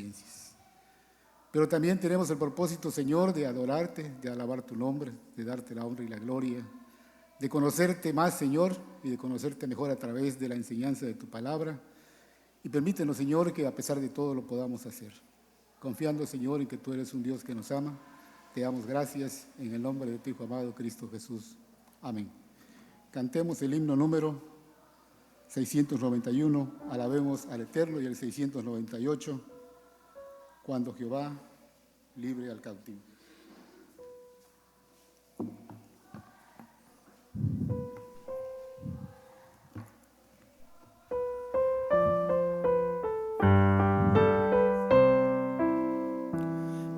conciencias. Pero también tenemos el propósito, Señor, de adorarte, de alabar tu nombre, de darte la honra y la gloria, de conocerte más, Señor, y de conocerte mejor a través de la enseñanza de tu palabra. Y permítenos, Señor, que a pesar de todo lo podamos hacer. Confiando, Señor, en que tú eres un Dios que nos ama, te damos gracias en el nombre de tu Hijo amado, Cristo Jesús. Amén. Cantemos el himno número 691, alabemos al Eterno, y el 698, cuando Jehová libre al cautivo.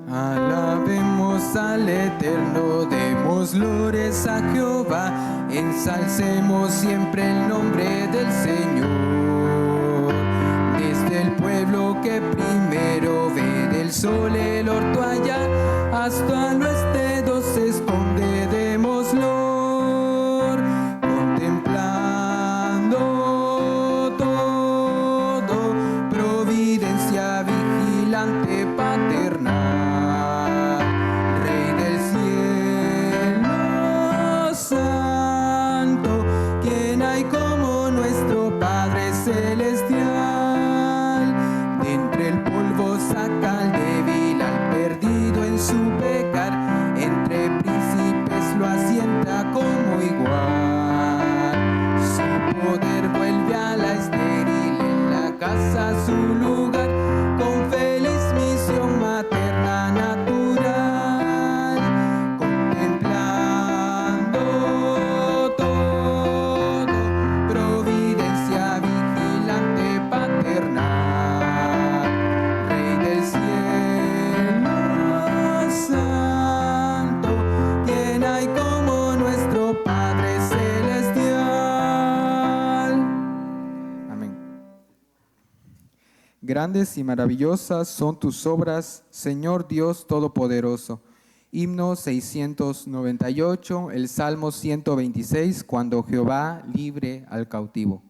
Alabemos al Eterno, demos glorias a Jehová, ensalcemos siempre el nombre del Señor. Desde el pueblo que primero ve del sol el orto allá, hasta al oeste se esconde, démoslo, contemplando todo, providencia vigilante paternal, Rey del cielo santo, ¿quién hay como nuestro Padre celestial? De entre el polvo saca al débil, al perdido en su pecar, entre príncipes lo asienta como igual. Su poder vuelve a la estéril, en la casa su lugar, con feliz misión materna natural, contemplando todo, providencia vigilante paternal, Rey del cielo santo, ¿quién hay como nuestro Padre celestial? Amén. Grandes y maravillosas son tus obras, Señor Dios Todopoderoso. Himno 698, el Salmo 126, cuando Jehová libre al cautivo.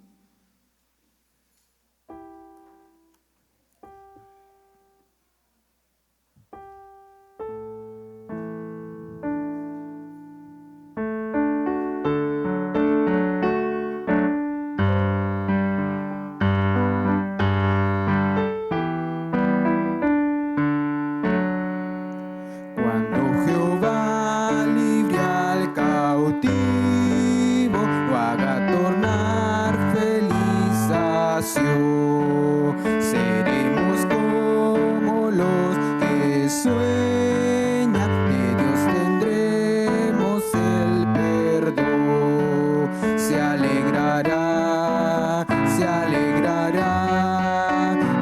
Cuando Jehová libre al cautivo, lo haga tornar feliz a Sion. Seremos como los que sueñan, de Dios tendremos el perdón. Se alegrará,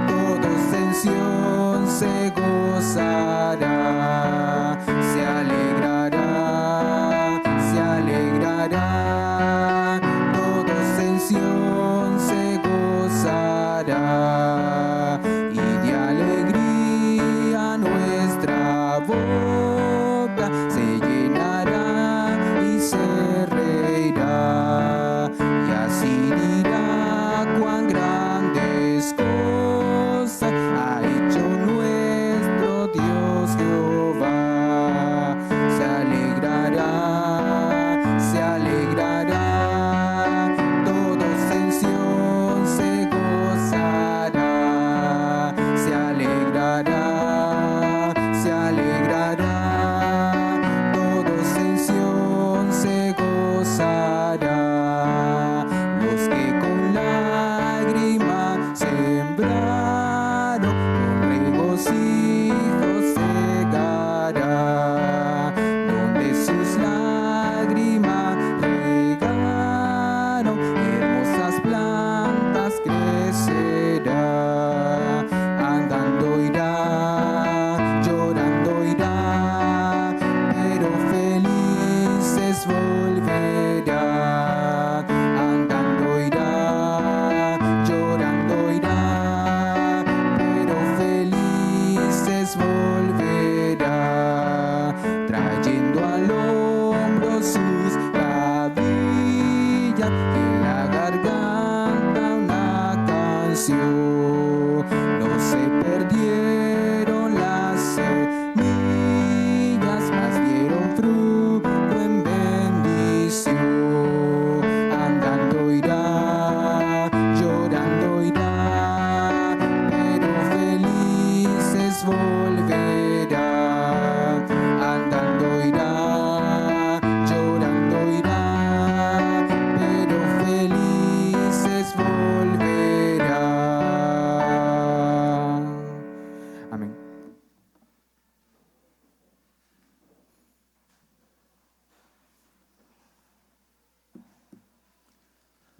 todos en Sion se gozará. Se alegrará, todos en Sion se gozará, y de alegría nuestra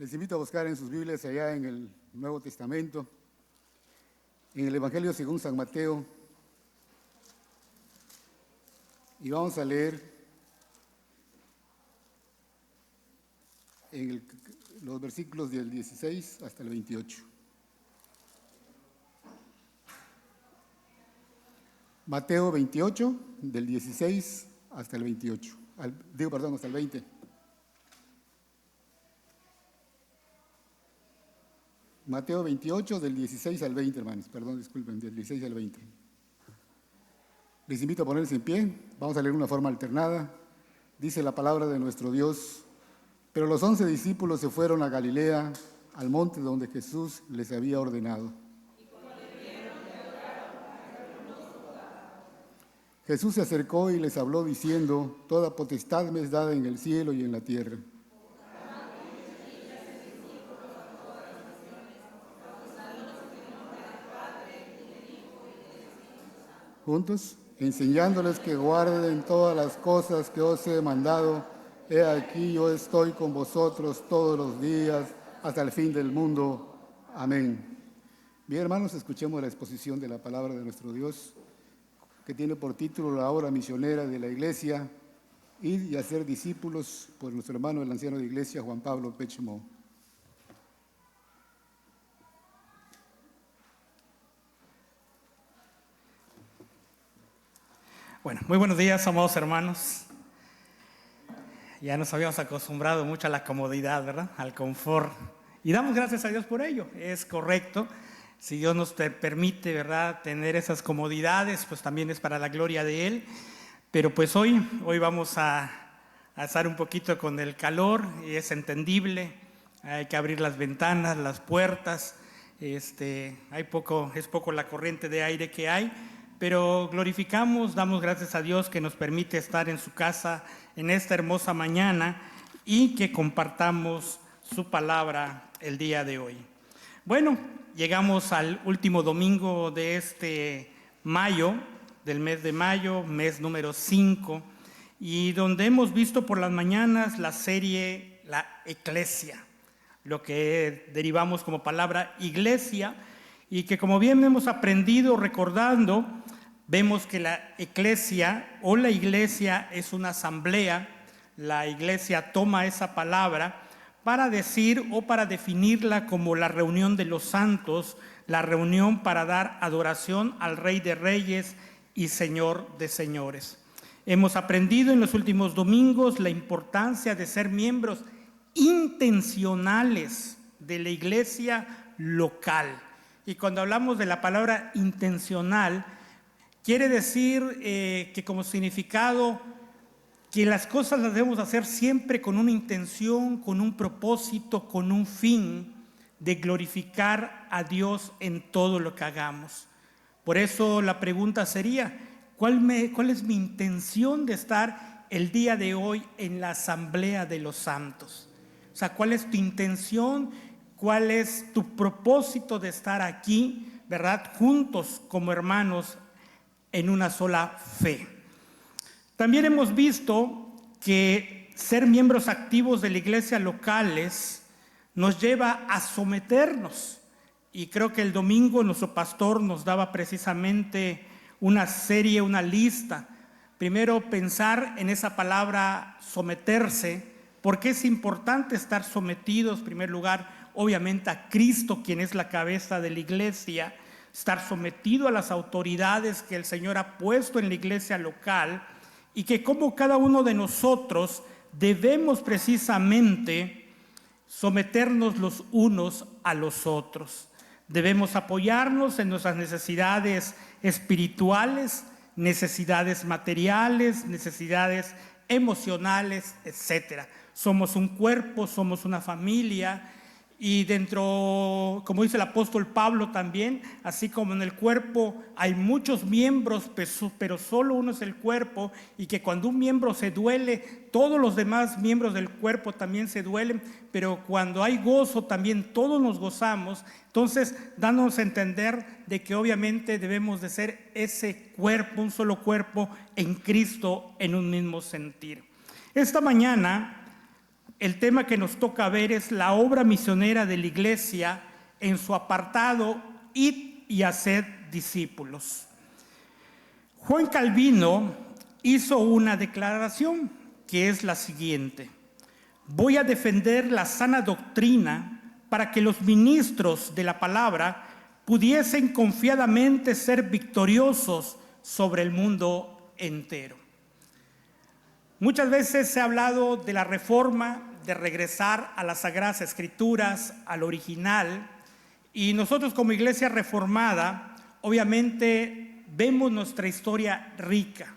Les invito a buscar en sus Biblias allá en el Nuevo Testamento, en el Evangelio según San Mateo, y vamos a leer en los versículos del 16 hasta el 28. Mateo 28, del 16 hasta el 28. Hasta el 20. Mateo 28, del 16 al 20, hermanos. Disculpen, del 16 al 20. Les invito a ponerse en pie. Vamos a leer una forma alternada. Dice la palabra de nuestro Dios: pero los 11 discípulos se fueron a Galilea, al monte donde Jesús les había ordenado. Jesús se acercó y les habló diciendo: toda potestad me es dada en el cielo y en la tierra. Juntos, enseñándoles que guarden todas las cosas que os he mandado. He aquí, yo estoy con vosotros todos los días hasta el fin del mundo. Amén. Bien, hermanos, escuchemos la exposición de la palabra de nuestro Dios, que tiene por título la obra misionera de la Iglesia, ir y hacer discípulos, por nuestro hermano el anciano de Iglesia, Juan Pablo Pechmo. Bueno, muy buenos días, amados hermanos. Ya nos habíamos acostumbrado mucho a la comodidad, ¿verdad? Al confort. Y damos gracias a Dios por ello. Es correcto. Si Dios nos permite, ¿verdad?, tener esas comodidades, pues también es para la gloria de Él. Pero pues hoy vamos a estar un poquito con el calor, y es entendible. Hay que abrir las ventanas, las puertas. Es poco la corriente de aire que hay. Pero glorificamos, damos gracias a Dios que nos permite estar en su casa en esta hermosa mañana y que compartamos su palabra el día de hoy. Bueno, llegamos al último domingo de este mayo, del mes de mayo, mes número 5, y donde hemos visto por las mañanas la serie La Eclesia, lo que derivamos como palabra iglesia, y que como bien hemos aprendido recordando, vemos que la eclesia o la iglesia es una asamblea. La iglesia toma esa palabra para decir o para definirla como la reunión de los santos, la reunión para dar adoración al Rey de Reyes y Señor de Señores. Hemos aprendido en los últimos domingos la importancia de ser miembros intencionales de la iglesia local. Y cuando hablamos de la palabra intencional, quiere decir que como significado, que las cosas las debemos hacer siempre con una intención, con un propósito, con un fin de glorificar a Dios en todo lo que hagamos. Por eso la pregunta sería, ¿cuál es mi intención de estar el día de hoy en la asamblea de los santos? O sea, ¿cuál es tu intención? ¿Cuál es tu propósito de estar aquí, verdad, juntos como hermanos en una sola fe? También hemos visto que ser miembros activos de la iglesia locales nos lleva a someternos. Y creo que el domingo nuestro pastor nos daba precisamente una serie, una lista. Primero, pensar en esa palabra someterse, porque es importante estar sometidos, en primer lugar, obviamente a Cristo, quien es la cabeza de la iglesia, estar sometido a las autoridades que el Señor ha puesto en la iglesia local, y que como cada uno de nosotros debemos precisamente someternos los unos a los otros. Debemos apoyarnos en nuestras necesidades espirituales, necesidades materiales, necesidades emocionales, etc. Somos un cuerpo, somos una familia. Y dentro, como dice el apóstol Pablo también, así como en el cuerpo hay muchos miembros, pero solo uno es el cuerpo, y que cuando un miembro se duele, todos los demás miembros del cuerpo también se duelen, pero cuando hay gozo también todos nos gozamos. Entonces, dándonos a entender de que obviamente debemos de ser ese cuerpo, un solo cuerpo en Cristo, en un mismo sentir. Esta mañana el tema que nos toca ver es la obra misionera de la Iglesia en su apartado Id y haced discípulos. Juan Calvino hizo una declaración que es la siguiente: voy a defender la sana doctrina para que los ministros de la palabra pudiesen confiadamente ser victoriosos sobre el mundo entero. Muchas veces se ha hablado de la reforma, de regresar a las Sagradas Escrituras, al original, y nosotros como Iglesia Reformada, obviamente vemos nuestra historia rica.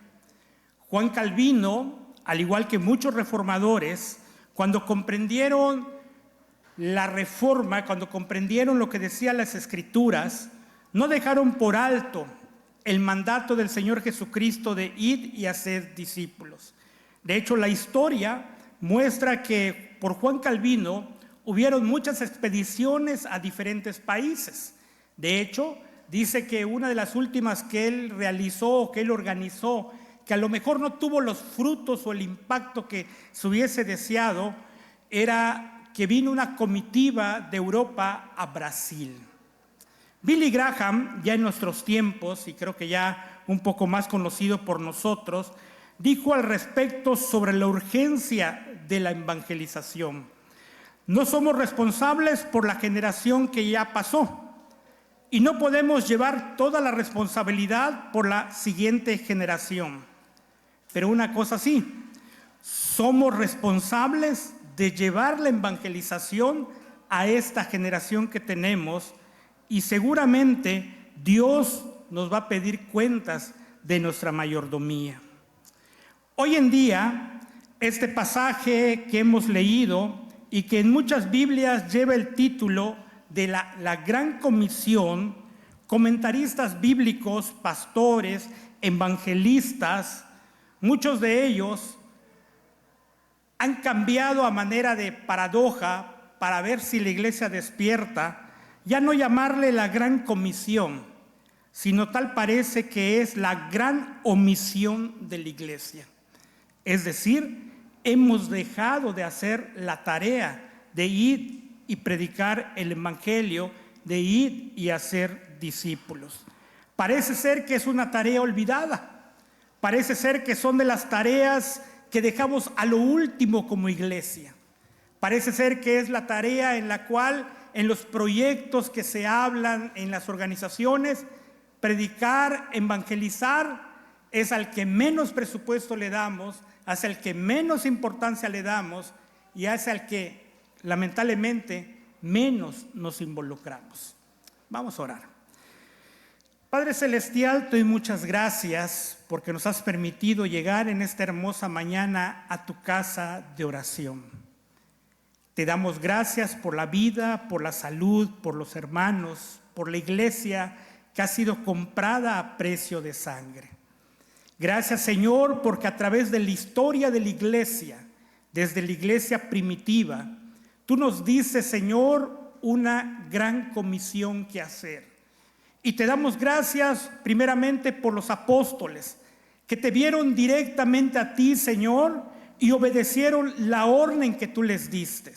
Juan Calvino, al igual que muchos reformadores, cuando comprendieron la reforma, cuando comprendieron lo que decían las Escrituras, no dejaron por alto el mandato del Señor Jesucristo de id y hacer discípulos. De hecho, la historia muestra que por Juan Calvino hubieron muchas expediciones a diferentes países. De hecho, dice que una de las últimas que él realizó, que él organizó, que a lo mejor no tuvo los frutos o el impacto que se hubiese deseado, era que vino una comitiva de Europa a Brasil. Billy Graham, ya en nuestros tiempos, y creo que ya un poco más conocido por nosotros, dijo al respecto sobre la urgencia de la evangelización. No somos responsables por la generación que ya pasó y no podemos llevar toda la responsabilidad por la siguiente generación. Pero una cosa sí, somos responsables de llevar la evangelización a esta generación que tenemos y seguramente Dios nos va a pedir cuentas de nuestra mayordomía. Hoy en día, este pasaje que hemos leído y que en muchas Biblias lleva el título de la Gran Comisión, comentaristas bíblicos, pastores, evangelistas, muchos de ellos han cambiado a manera de paradoja para ver si la iglesia despierta, ya no llamarle la Gran Comisión, sino tal parece que es la gran omisión de la iglesia. Es decir, hemos dejado de hacer la tarea de ir y predicar el evangelio, de ir y hacer discípulos. Parece ser que es una tarea olvidada. Parece ser que son de las tareas que dejamos a lo último como iglesia. Parece ser que es la tarea en la cual, en los proyectos que se hablan en las organizaciones, predicar, evangelizar, es al que menos presupuesto le damos, es al que menos importancia le damos y es al que lamentablemente menos nos involucramos. Vamos a orar. Padre Celestial, te doy muchas gracias porque nos has permitido llegar en esta hermosa mañana a tu casa de oración. Te damos gracias por la vida, por la salud, por los hermanos, por la iglesia que ha sido comprada a precio de sangre. Gracias, Señor, porque a través de la historia de la iglesia, desde la iglesia primitiva, tú nos dices, Señor, una gran comisión que hacer. Y te damos gracias primeramente por los apóstoles que te vieron directamente a ti, Señor, y obedecieron la orden que tú les diste.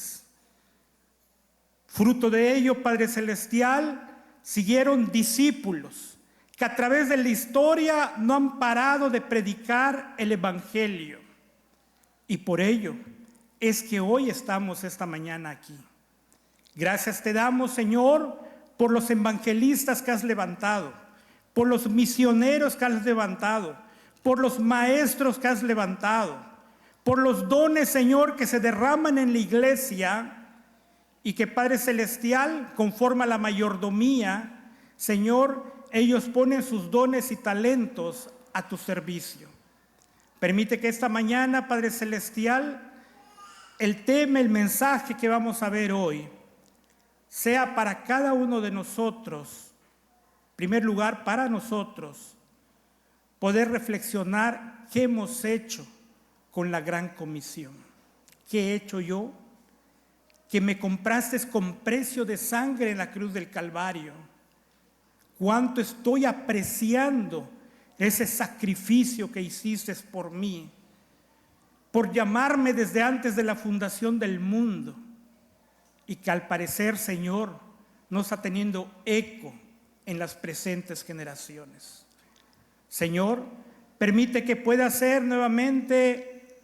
Fruto de ello, Padre Celestial, siguieron discípulos que a través de la historia no han parado de predicar el evangelio. Y por ello es que hoy estamos esta mañana aquí. Gracias te damos, Señor, por los evangelistas que has levantado, por los misioneros que has levantado, por los maestros que has levantado, por los dones, Señor, que se derraman en la iglesia y que, Padre Celestial, conforme a la mayordomía, Señor, ellos ponen sus dones y talentos a tu servicio. Permite que esta mañana, Padre Celestial, el tema, el mensaje que vamos a ver hoy, sea para cada uno de nosotros, en primer lugar para nosotros, poder reflexionar qué hemos hecho con la gran comisión. ¿Qué he hecho yo? Que me compraste con precio de sangre en la cruz del Calvario. ¿Cuánto estoy apreciando ese sacrificio que hiciste por mí? por llamarme desde antes de la fundación del mundo y que al parecer, Señor, no está teniendo eco en las presentes generaciones. Señor, permite que pueda hacer nuevamente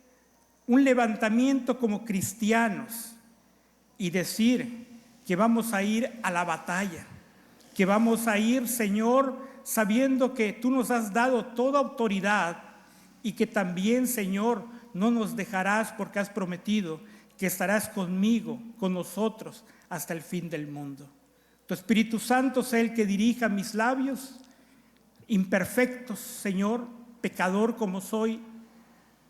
un levantamiento como cristianos y decir que vamos a ir a la batalla, que vamos a ir, Señor, sabiendo que tú nos has dado toda autoridad y que también, Señor, no nos dejarás porque has prometido que estarás conmigo, con nosotros, hasta el fin del mundo. Tu Espíritu Santo sea el que dirija mis labios, imperfectos, Señor, pecador como soy,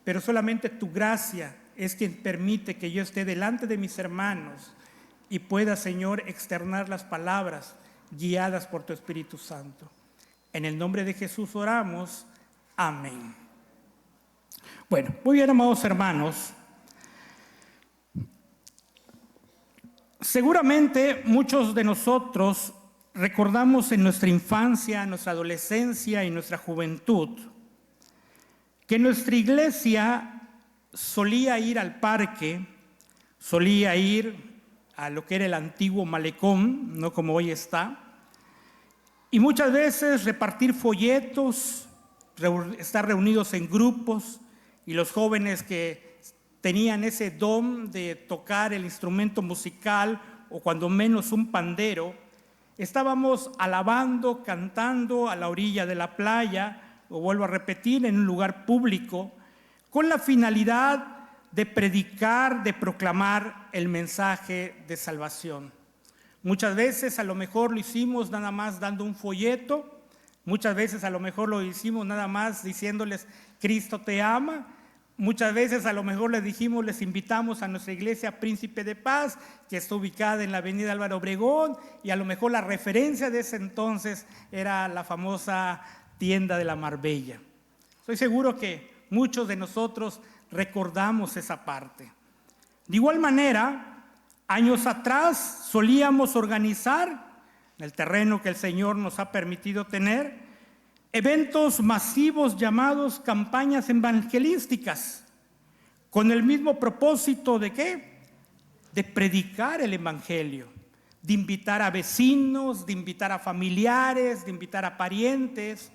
pero solamente tu gracia es quien permite que yo esté delante de mis hermanos y pueda, Señor, externar las palabras guiadas por tu Espíritu Santo. En el nombre de Jesús oramos. Amén. Bueno, muy bien, amados hermanos. Seguramente muchos de nosotros recordamos en nuestra infancia, en nuestra adolescencia y nuestra juventud que nuestra iglesia solía ir al parque, solía ir a lo que era el antiguo malecón, no como hoy está, y muchas veces repartir folletos, estar reunidos en grupos, y los jóvenes que tenían ese don de tocar el instrumento musical o cuando menos un pandero, estábamos alabando, cantando a la orilla de la playa, o vuelvo a repetir, en un lugar público, con la finalidad de predicar, de proclamar el mensaje de salvación. Muchas veces a lo mejor lo hicimos nada más dando un folleto, muchas veces a lo mejor lo hicimos nada más diciéndoles Cristo te ama, muchas veces a lo mejor les invitamos a nuestra iglesia Príncipe de Paz, que está ubicada en la avenida Álvaro Obregón, y a lo mejor la referencia de ese entonces era la famosa tienda de la Marbella. Estoy seguro que muchos de nosotros recordamos esa parte. De igual manera, años atrás solíamos organizar, en el terreno que el Señor nos ha permitido tener, eventos masivos llamados campañas evangelísticas, con el mismo propósito de ¿qué? De predicar el evangelio, de invitar a vecinos, de invitar a familiares, de invitar a parientes.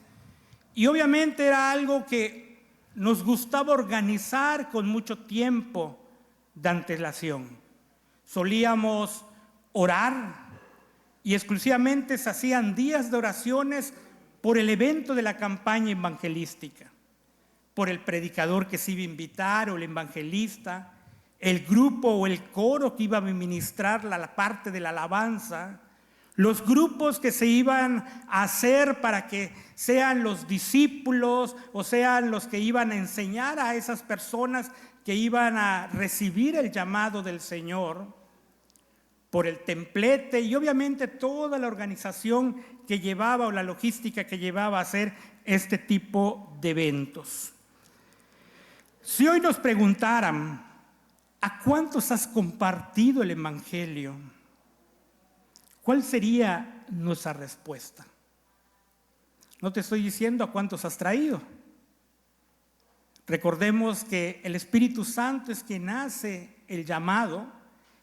Y obviamente era algo que nos gustaba organizar con mucho tiempo de antelación. Solíamos orar y exclusivamente se hacían días de oraciones por el evento de la campaña evangelística, por el predicador que se iba a invitar o el evangelista, el grupo o el coro que iba a ministrar la parte de la alabanza, los grupos que se iban a hacer para que sean los discípulos o sean los que iban a enseñar a esas personas que iban a recibir el llamado del Señor, por el templete y obviamente toda la organización que llevaba o la logística que llevaba a hacer este tipo de eventos. Si hoy nos preguntaran, ¿a cuántos has compartido el evangelio? ¿Cuál sería nuestra respuesta? No te estoy diciendo a cuántos has traído. Recordemos que el Espíritu Santo es quien hace el llamado,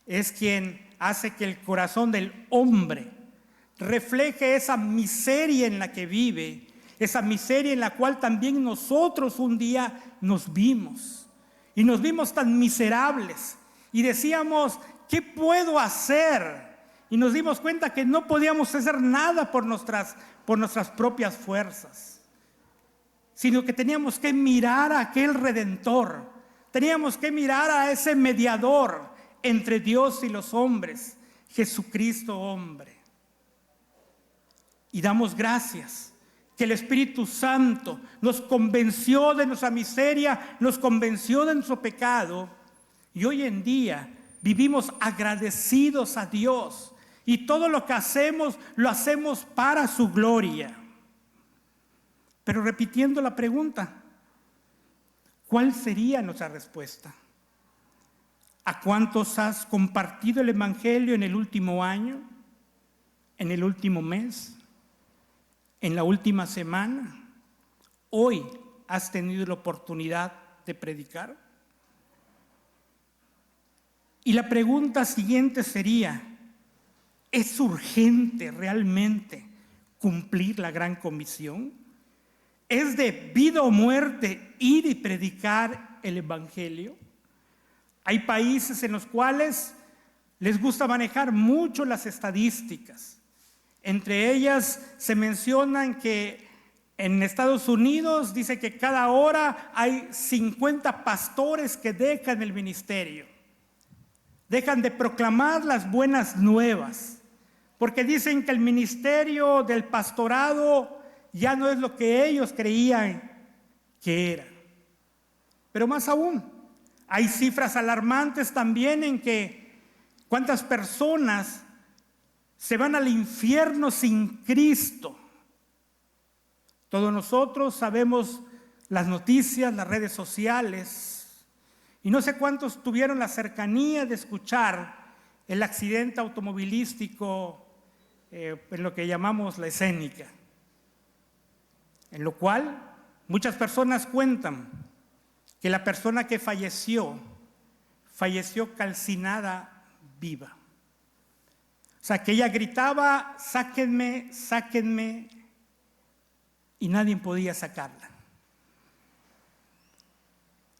es quien hace que el corazón del hombre refleje esa miseria en la que vive, esa miseria en la cual también nosotros un día nos vimos. Y nos vimos tan miserables y decíamos, ¿qué puedo hacer? Y nos dimos cuenta que no podíamos hacer nada por nuestras propias fuerzas, sino que teníamos que mirar a aquel Redentor, teníamos que mirar a ese mediador entre Dios y los hombres, Jesucristo hombre. Y damos gracias que el Espíritu Santo nos convenció de nuestra miseria, nos convenció de nuestro pecado, y hoy en día vivimos agradecidos a Dios, y todo lo que hacemos, lo hacemos para su gloria. Pero repitiendo la pregunta, ¿cuál sería nuestra respuesta? ¿A cuántos has compartido el evangelio en el último año? ¿En el último mes? ¿En la última semana? ¿Hoy has tenido la oportunidad de predicar? Y la pregunta siguiente sería, ¿es urgente realmente cumplir la gran comisión? ¿Es de vida o muerte ir y predicar el evangelio? Hay países en los cuales les gusta manejar mucho las estadísticas. Entre ellas se mencionan que en Estados Unidos dice que cada hora hay 50 pastores que dejan el ministerio. Dejan de proclamar las buenas nuevas, porque dicen que el ministerio del pastorado ya no es lo que ellos creían que era. Pero más aún, hay cifras alarmantes también en que cuántas personas se van al infierno sin Cristo. Todos nosotros sabemos las noticias, las redes sociales, y no sé cuántos tuvieron la cercanía de escuchar el accidente automovilístico en lo que llamamos la escénica, en lo cual muchas personas cuentan que la persona que falleció calcinada viva. O sea, que ella gritaba, sáquenme, sáquenme, y nadie podía sacarla.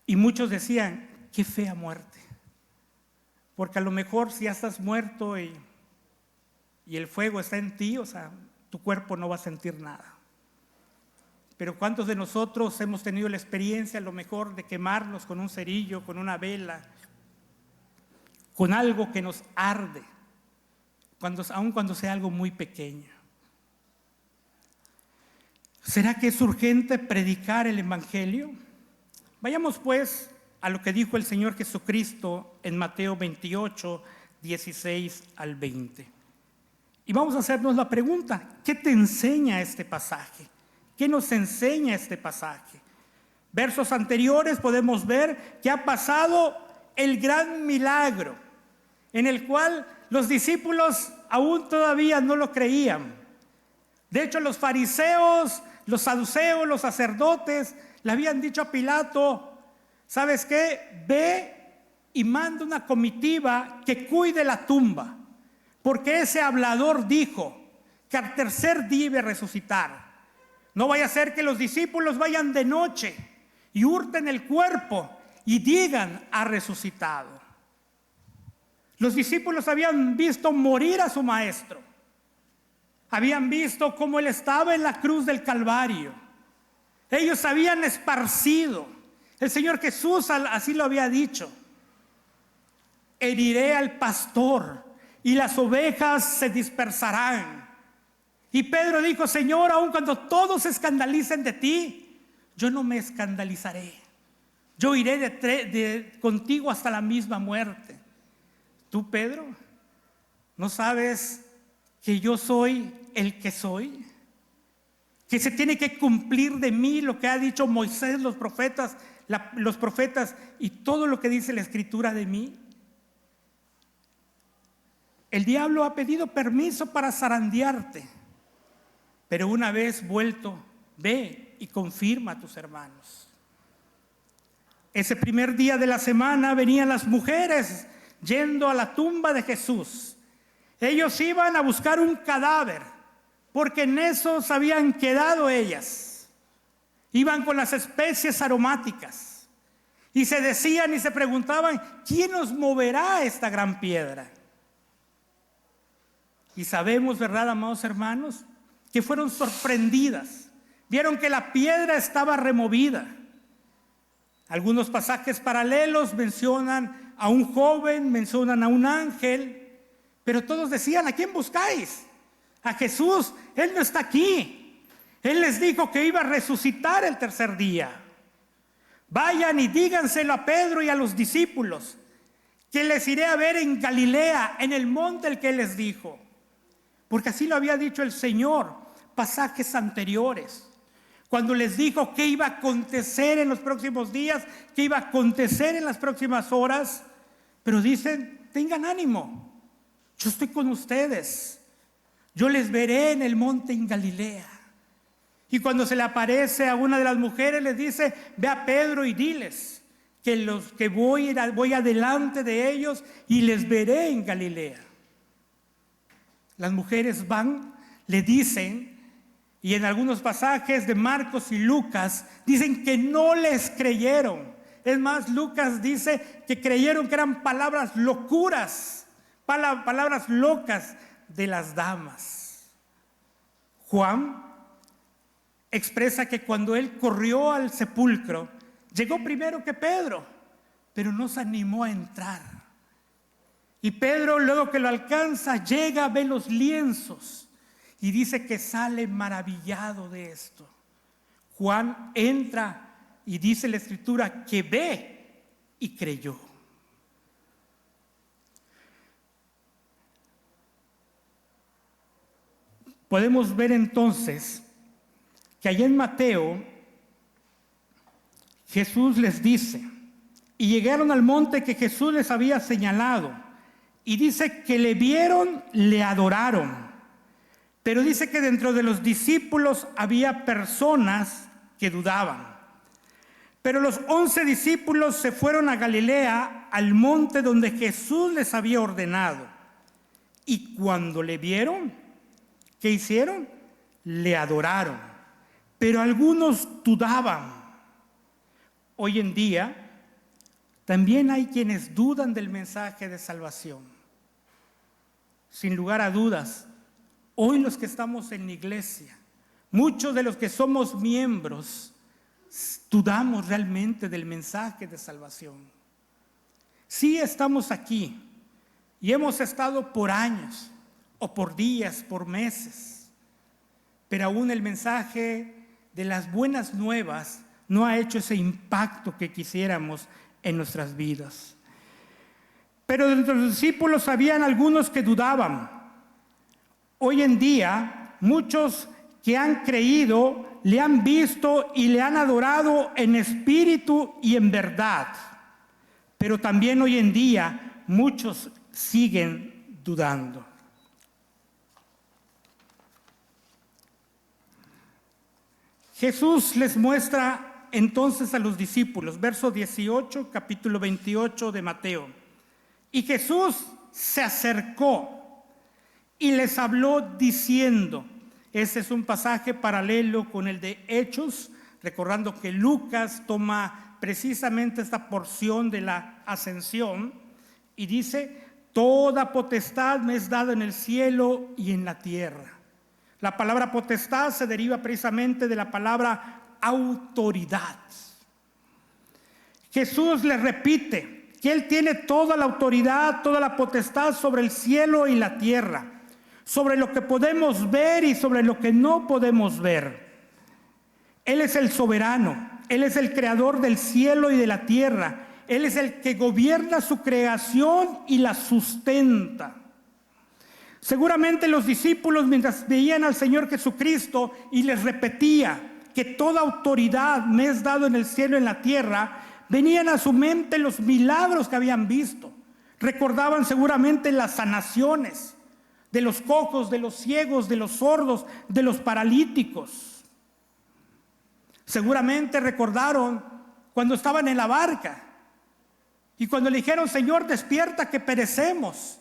Y muchos decían, qué fea muerte, porque a lo mejor si ya estás muerto y el fuego está en ti, o sea, tu cuerpo no va a sentir nada. Pero ¿cuántos de nosotros hemos tenido la experiencia a lo mejor de quemarnos con un cerillo, con una vela, con algo que nos arde, aun cuando sea algo muy pequeño? ¿Será que es urgente predicar el evangelio? Vayamos pues a lo que dijo el Señor Jesucristo en Mateo 28, 16 al 20. Y vamos a hacernos la pregunta, ¿qué te enseña este pasaje? ¿Qué nos enseña este pasaje? Versos anteriores podemos ver que ha pasado el gran milagro, en el cual los discípulos aún todavía no lo creían. De hecho, los fariseos, los saduceos, los sacerdotes le habían dicho a Pilato, ¿sabes qué? Ve y manda una comitiva que cuide la tumba, porque ese hablador dijo que al tercer día iba a resucitar. No vaya a ser que los discípulos vayan de noche y hurten el cuerpo y digan, ha resucitado. Los discípulos habían visto morir a su maestro. Habían visto cómo él estaba en la cruz del Calvario. Ellos habían esparcido. El Señor Jesús así lo había dicho. Heriré al pastor y las ovejas se dispersarán. Y Pedro dijo, Señor, aun cuando todos se escandalicen de ti, yo no me escandalizaré. Yo iré contigo hasta la misma muerte. Tú, Pedro, ¿no sabes que yo soy el que soy? Que se tiene que cumplir de mí lo que ha dicho Moisés, los profetas y todo lo que dice la Escritura de mí. El diablo ha pedido permiso para zarandearte, pero una vez vuelto, ve y confirma a tus hermanos. Ese primer día de la semana venían las mujeres yendo a la tumba de Jesús. Ellos iban a buscar un cadáver, porque en eso se habían quedado ellas. Iban con las especies aromáticas y se decían y se preguntaban, ¿quién nos moverá esta gran piedra? Y sabemos, ¿verdad, amados hermanos?, que fueron sorprendidas. Vieron que la piedra estaba removida. Algunos pasajes paralelos mencionan a un joven, mencionan a un ángel, pero todos decían, ¿a quién buscáis? A Jesús, Él no está aquí. Él les dijo que iba a resucitar el tercer día. Vayan y díganselo a Pedro y a los discípulos, que les iré a ver en Galilea, en el monte el que Él les dijo. Porque así lo había dicho el Señor, pasajes anteriores, cuando les dijo qué iba a acontecer en los próximos días, qué iba a acontecer en las próximas horas. Pero dicen, tengan ánimo, yo estoy con ustedes, yo les veré en el monte en Galilea. Y cuando se le aparece a una de las mujeres, les dice, ve a Pedro y diles que voy adelante de ellos y les veré en Galilea. Las mujeres van, le dicen, y en algunos pasajes de Marcos y Lucas dicen que no les creyeron. Es más, Lucas dice que creyeron que eran palabras locuras, palabras locas de las damas. Juan expresa que cuando él corrió al sepulcro, llegó primero que Pedro, pero no se animó a entrar. Y Pedro, luego que lo alcanza, llega, ve los lienzos y dice que sale maravillado de esto. Juan entra y dice la Escritura que ve y creyó. Podemos ver entonces que allá en Mateo Jesús les dice, y llegaron al monte que Jesús les había señalado. Y dice que le vieron, le adoraron. Pero dice que dentro de los discípulos había personas que dudaban. Pero los 11 discípulos se fueron a Galilea, al monte donde Jesús les había ordenado. Y cuando le vieron, ¿qué hicieron? Le adoraron. Pero algunos dudaban. Hoy en día también hay quienes dudan del mensaje de salvación. Sin lugar a dudas, hoy los que estamos en la iglesia, muchos de los que somos miembros, dudamos realmente del mensaje de salvación. Sí estamos aquí y hemos estado por años, o por días, por meses, pero aún el mensaje de las buenas nuevas no ha hecho ese impacto que quisiéramos en nuestras vidas. Pero entre los discípulos habían algunos que dudaban. Hoy en día, muchos que han creído, le han visto y le han adorado en espíritu y en verdad. Pero también hoy en día, muchos siguen dudando. Jesús les muestra entonces a los discípulos, verso 18, capítulo 28 de Mateo. Y Jesús se acercó y les habló diciendo, ese es un pasaje paralelo con el de Hechos, recordando que Lucas toma precisamente esta porción de la ascensión y dice, toda potestad me es dada en el cielo y en la tierra. La palabra potestad se deriva precisamente de la palabra autoridad. Jesús le repite que Él tiene toda la autoridad, toda la potestad sobre el cielo y la tierra, sobre lo que podemos ver y sobre lo que no podemos ver. Él es el soberano, Él es el creador del cielo y de la tierra, Él es el que gobierna su creación y la sustenta. Seguramente los discípulos, mientras veían al Señor Jesucristo y les repetía que toda autoridad me es dado en el cielo y en la tierra, venían a su mente los milagros que habían visto. Recordaban seguramente las sanaciones de los cojos, de los ciegos, de los sordos, de los paralíticos. Seguramente recordaron cuando estaban en la barca y cuando le dijeron, Señor, despierta que perecemos.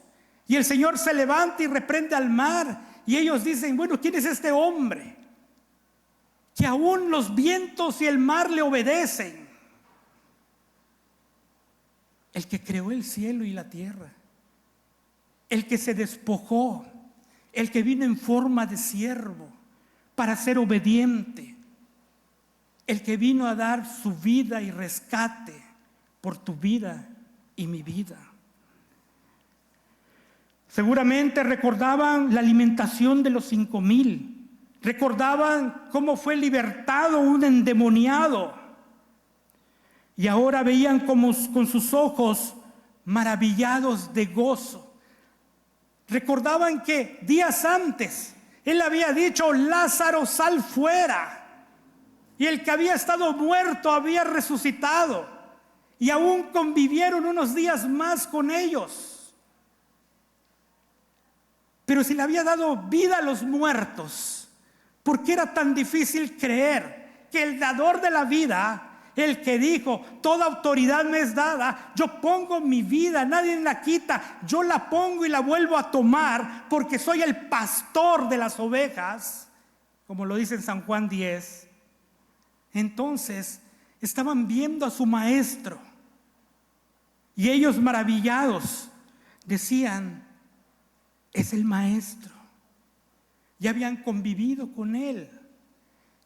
Y el Señor se levanta y reprende al mar. Y ellos dicen, bueno, ¿quién es este hombre? Que aún los vientos y el mar le obedecen. El que creó el cielo y la tierra, el que se despojó, el que vino en forma de siervo para ser obediente, el que vino a dar su vida y rescate por tu vida y mi vida. Seguramente recordaban la alimentación de los 5,000, recordaban cómo fue libertado un endemoniado. Y ahora veían como con sus ojos maravillados de gozo. Recordaban que días antes Él había dicho, Lázaro, sal fuera. Y el que había estado muerto había resucitado. Y aún convivieron unos días más con ellos. Pero si le había dado vida a los muertos, ¿por qué era tan difícil creer que el dador de la vida, el que dijo: toda autoridad me es dada, yo pongo mi vida, nadie la quita, yo la pongo y la vuelvo a tomar porque soy el pastor de las ovejas, como lo dice en San Juan 10. Entonces estaban viendo a su maestro y ellos, maravillados, decían: es el maestro. Ya habían convivido con él.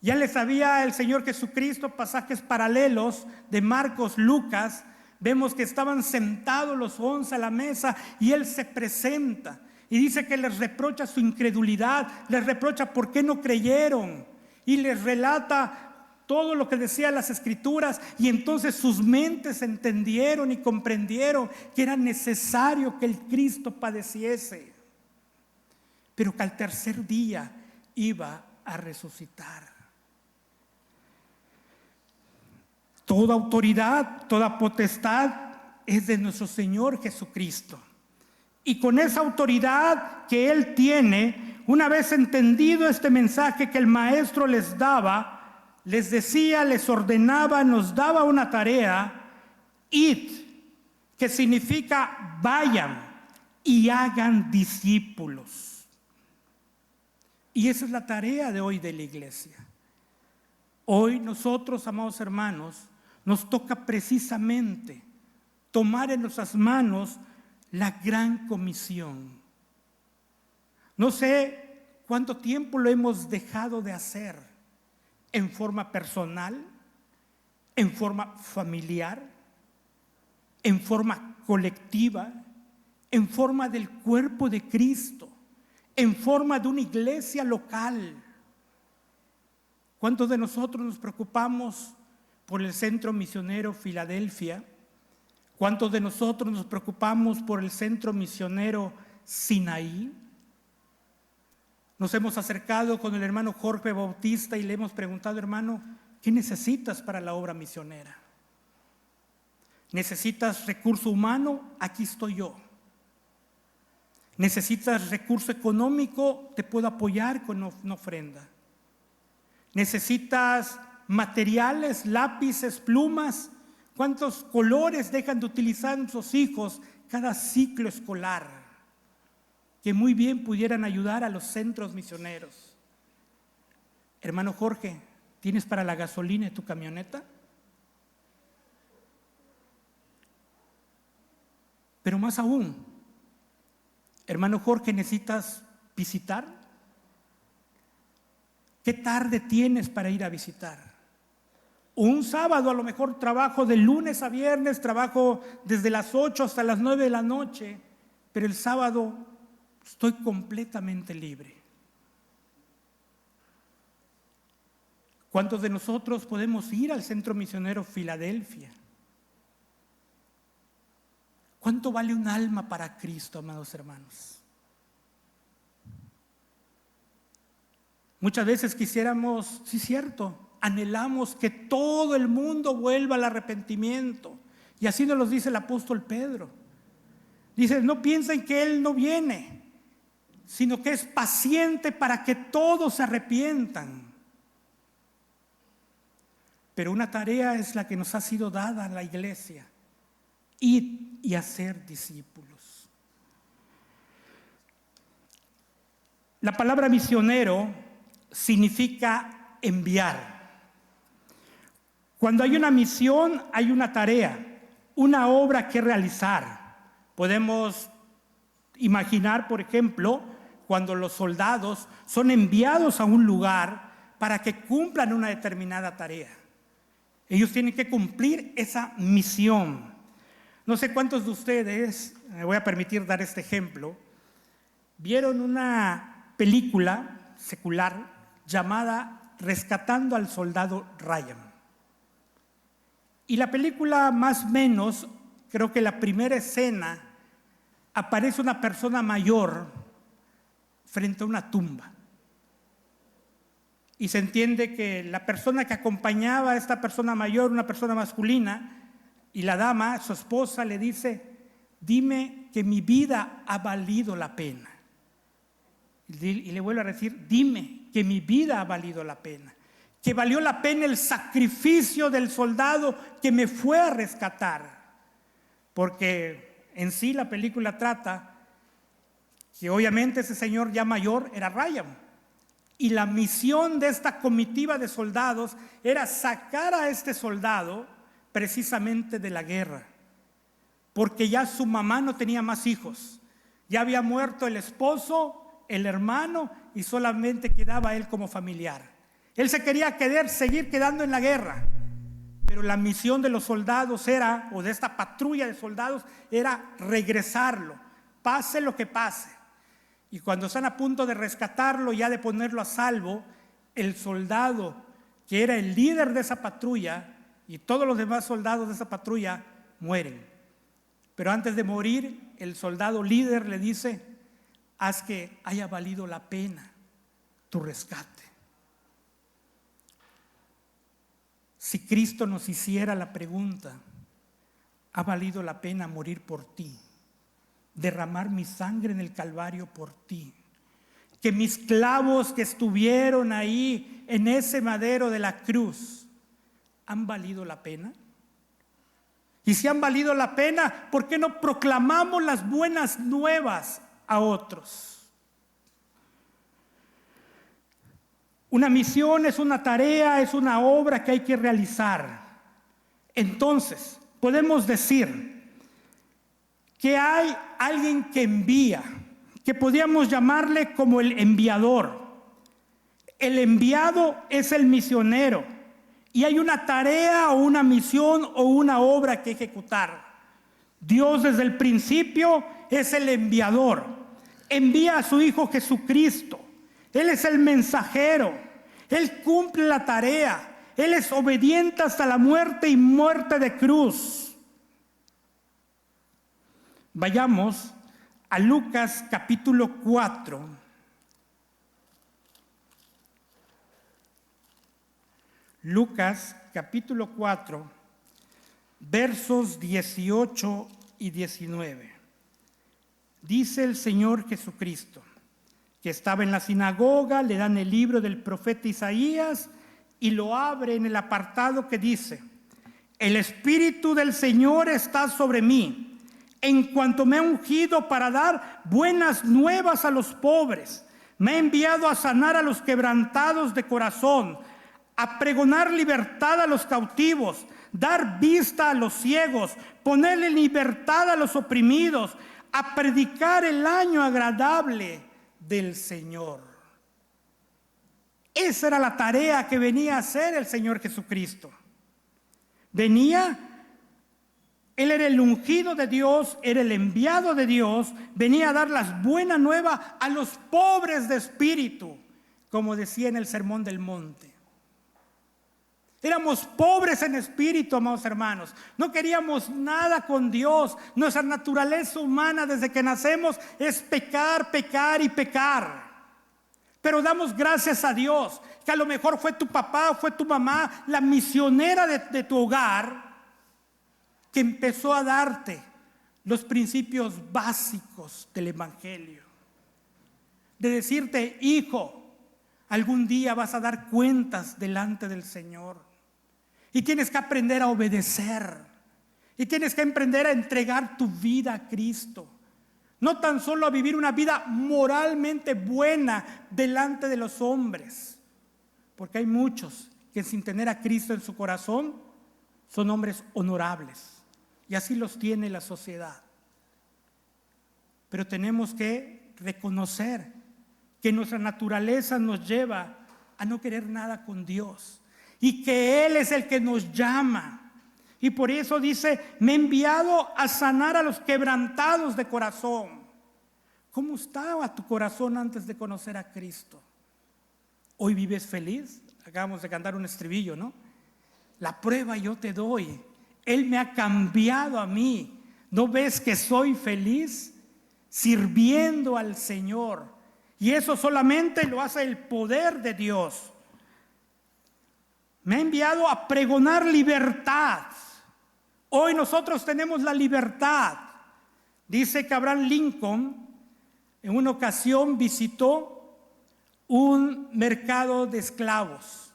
Ya les sabía el Señor Jesucristo pasajes paralelos de Marcos, Lucas. Vemos que estaban sentados los 11 a la mesa y Él se presenta y dice que les reprocha su incredulidad, les reprocha por qué no creyeron y les relata todo lo que decían las Escrituras, y entonces sus mentes entendieron y comprendieron que era necesario que el Cristo padeciese, pero que al tercer día iba a resucitar. Toda autoridad, toda potestad es de nuestro Señor Jesucristo. Y con esa autoridad que Él tiene, una vez entendido este mensaje que el Maestro les daba, les decía, les ordenaba, nos daba una tarea: id, que significa vayan y hagan discípulos. Y esa es la tarea de hoy de la iglesia. Hoy nosotros, amados hermanos, nos toca precisamente tomar en nuestras manos la gran comisión. No sé cuánto tiempo lo hemos dejado de hacer, en forma personal, en forma familiar, en forma colectiva, en forma del cuerpo de Cristo, en forma de una iglesia local. ¿Cuántos de nosotros nos preocupamos por el Centro Misionero Filadelfia? ¿Cuántos de nosotros nos preocupamos por el Centro Misionero Sinaí? Nos hemos acercado con el hermano Jorge Bautista y le hemos preguntado: hermano, ¿qué necesitas para la obra misionera? ¿Necesitas recurso humano? Aquí estoy yo. ¿Necesitas recurso económico? Te puedo apoyar con una ofrenda. ¿Necesitas materiales, lápices, plumas? ¿Cuántos colores dejan de utilizar nuestros hijos cada ciclo escolar, que muy bien pudieran ayudar a los centros misioneros? Hermano Jorge, ¿tienes para la gasolina de tu camioneta? Pero más aún, hermano Jorge, ¿necesitas visitar? ¿Qué tarde tienes para ir a visitar? Un sábado a lo mejor trabajo de lunes a viernes, trabajo desde las 8 hasta las 9 de la noche, pero el sábado estoy completamente libre. ¿Cuántos de nosotros podemos ir al Centro Misionero Filadelfia? ¿Cuánto vale un alma para Cristo, amados hermanos? Muchas veces quisiéramos, sí, cierto, anhelamos que todo el mundo vuelva al arrepentimiento. Y así nos lo dice el apóstol Pedro. Dice: no piensen que Él no viene, sino que es paciente para que todos se arrepientan. Pero una tarea es la que nos ha sido dada a la iglesia: ir y hacer discípulos. La palabra misionero significa enviar. Cuando hay una misión, hay una tarea, una obra que realizar. Podemos imaginar, por ejemplo, cuando los soldados son enviados a un lugar para que cumplan una determinada tarea. Ellos tienen que cumplir esa misión. No sé cuántos de ustedes, me voy a permitir dar este ejemplo, vieron una película secular llamada Rescatando al Soldado Ryan. Y la película, más o menos, creo que la primera escena, aparece una persona mayor frente a una tumba. Y se entiende que la persona que acompañaba a esta persona mayor, una persona masculina, y la dama, su esposa, le dice: dime que mi vida ha valido la pena. Y le vuelve a decir: dime que mi vida ha valido la pena. que valió la pena el sacrificio del soldado que me fue a rescatar. Porque en sí la película trata que obviamente ese señor ya mayor era Ryan. Y la misión de esta comitiva de soldados era sacar a este soldado precisamente de la guerra. Porque ya su mamá no tenía más hijos. Ya había muerto el esposo, el hermano, y solamente quedaba él como familiar. Él se quería seguir quedando en la guerra. Pero la misión de los soldados era, o de esta patrulla de soldados, era regresarlo, pase lo que pase. Y cuando están a punto de rescatarlo, ya de ponerlo a salvo, el soldado que era el líder de esa patrulla y todos los demás soldados de esa patrulla mueren. Pero antes de morir, el soldado líder le dice: haz que haya valido la pena tu rescate. Si Cristo nos hiciera la pregunta: ¿ha valido la pena morir por ti? Derramar mi sangre en el Calvario por ti. Que mis clavos que estuvieron ahí en ese madero de la cruz, ¿han valido la pena? Y si han valido la pena, ¿por qué no proclamamos las buenas nuevas a otros? Una misión es una tarea, es una obra que hay que realizar. Entonces, podemos decir que hay alguien que envía, que podríamos llamarle como el enviador. El enviado es el misionero y hay una tarea o una misión o una obra que ejecutar. Dios desde el principio es el enviador. Envía a su Hijo Jesucristo. Él es el mensajero. Él cumple la tarea. Él es obediente hasta la muerte y muerte de cruz. Vayamos a Lucas capítulo 4. Lucas capítulo 4, versos 18 y 19. Dice el Señor Jesucristo que estaba en la sinagoga, le dan el libro del profeta Isaías y lo abre en el apartado que dice: el Espíritu del Señor está sobre mí, en cuanto me ha ungido para dar buenas nuevas a los pobres. Me ha enviado a sanar a los quebrantados de corazón, a pregonar libertad a los cautivos, dar vista a los ciegos, ponerle libertad a los oprimidos, a predicar el año agradable del Señor. Esa era la tarea que venía a hacer el Señor Jesucristo. Él era el ungido de Dios, era el enviado de Dios, venía a dar las buenas nuevas a los pobres de espíritu, como decía en el Sermón del Monte. Éramos pobres en espíritu, amados hermanos. No queríamos nada con Dios. Nuestra naturaleza humana desde que nacemos es pecar, pecar y pecar. Pero damos gracias a Dios que a lo mejor fue tu papá, fue tu mamá, la misionera de tu hogar, que empezó a darte los principios básicos del Evangelio. De decirte: hijo, algún día vas a dar cuentas delante del Señor. Y tienes que aprender a obedecer. Y tienes que aprender a entregar tu vida a Cristo. No tan solo a vivir una vida moralmente buena delante de los hombres. Porque hay muchos que sin tener a Cristo en su corazón son hombres honorables. Y así los tiene la sociedad. Pero tenemos que reconocer que nuestra naturaleza nos lleva a no querer nada con Dios. Y que Él es el que nos llama. Y por eso dice: me he enviado a sanar a los quebrantados de corazón. ¿Cómo estaba tu corazón antes de conocer a Cristo? ¿Hoy vives feliz? Acabamos de cantar un estribillo, ¿no? La prueba yo te doy. Él me ha cambiado a mí. ¿No ves que soy feliz sirviendo al Señor? Y eso solamente lo hace el poder de Dios. Me ha enviado a pregonar libertad. Hoy nosotros tenemos la libertad. Dice que Abraham Lincoln en una ocasión visitó un mercado de esclavos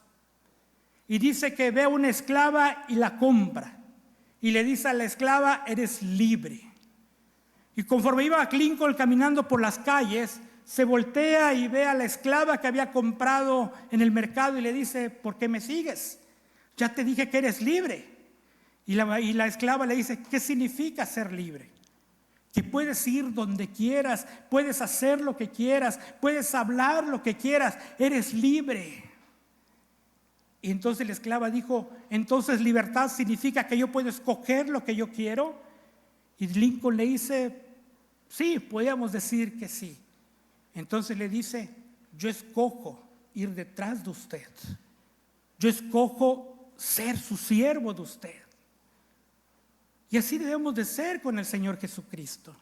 Y dice que ve a una esclava y la compra. Y le dice a la esclava, eres libre. Y conforme iba a Lincoln caminando por las calles, se voltea y ve a la esclava que había comprado en el mercado y le dice, ¿por qué me sigues? Ya te dije que eres libre. Y la esclava le dice, ¿qué significa ser libre? Que puedes ir donde quieras, puedes hacer lo que quieras, puedes hablar lo que quieras, eres libre. Y entonces la esclava dijo, entonces libertad significa que yo puedo escoger lo que yo quiero. Y Lincoln le dice, sí, podríamos decir que sí. Entonces le dice, yo escojo ir detrás de usted. Yo escojo ser su siervo de usted. Y así debemos de ser con el Señor Jesucristo.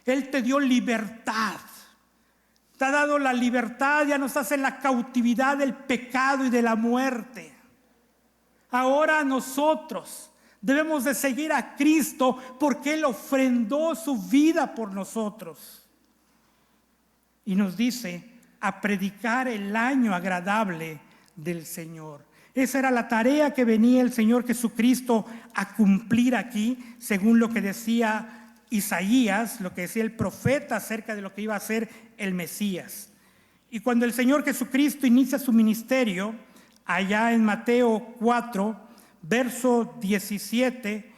Él te dio libertad. Te ha dado la libertad, ya no estás en la cautividad del pecado y de la muerte. Ahora nosotros debemos de seguir a Cristo porque Él ofrendó su vida por nosotros. Y nos dice a predicar el año agradable del Señor. Esa era la tarea que venía el Señor Jesucristo a cumplir aquí, según lo que decía Isaías, lo que decía el profeta acerca de lo que iba a ser el Mesías. Y cuando el Señor Jesucristo inicia su ministerio, allá en Mateo 4, verso 17,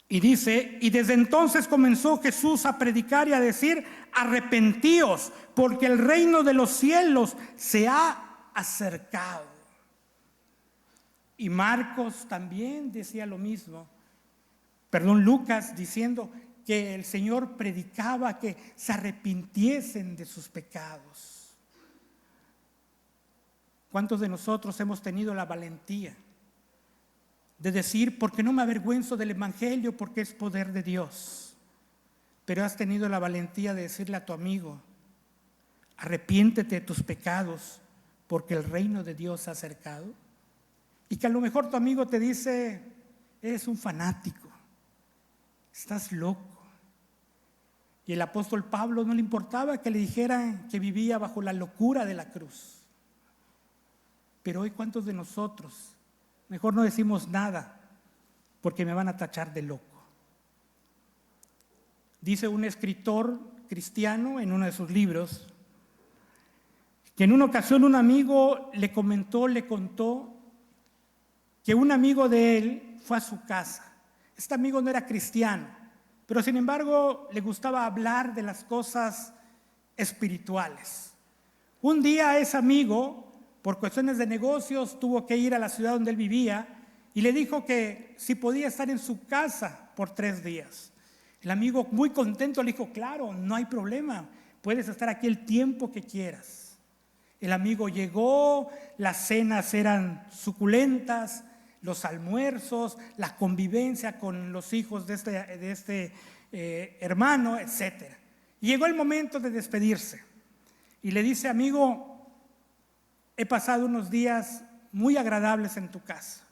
y dice, y desde entonces comenzó Jesús a predicar y a decir, arrepentíos, porque el reino de los cielos se ha acercado. Y Marcos también decía lo mismo. Lucas diciendo que el Señor predicaba que se arrepintiesen de sus pecados. ¿Cuántos de nosotros hemos tenido la valentía de decir, porque no me avergüenzo del Evangelio, porque es poder de Dios? Pero has tenido la valentía de decirle a tu amigo, arrepiéntete de tus pecados, porque el reino de Dios se ha acercado. Y que a lo mejor tu amigo te dice, eres un fanático, estás loco. Y el apóstol Pablo no le importaba que le dijeran que vivía bajo la locura de la cruz. Pero hoy, ¿cuántos de nosotros mejor no decimos nada porque me van a tachar de loco? Dice un escritor cristiano en uno de sus libros que en una ocasión un amigo le contó que un amigo de él fue a su casa. Este amigo no era cristiano, pero sin embargo le gustaba hablar de las cosas espirituales. Un día ese amigo, por cuestiones de negocios, tuvo que ir a la ciudad donde él vivía y le dijo que si podía estar en su casa por 3 días. El amigo, muy contento, le dijo, claro, no hay problema, puedes estar aquí el tiempo que quieras. El amigo llegó, las cenas eran suculentas, los almuerzos, la convivencia con los hijos de este hermano, etc. Y llegó el momento de despedirse. Y le dice, amigo, he pasado unos días muy agradables en tu casa,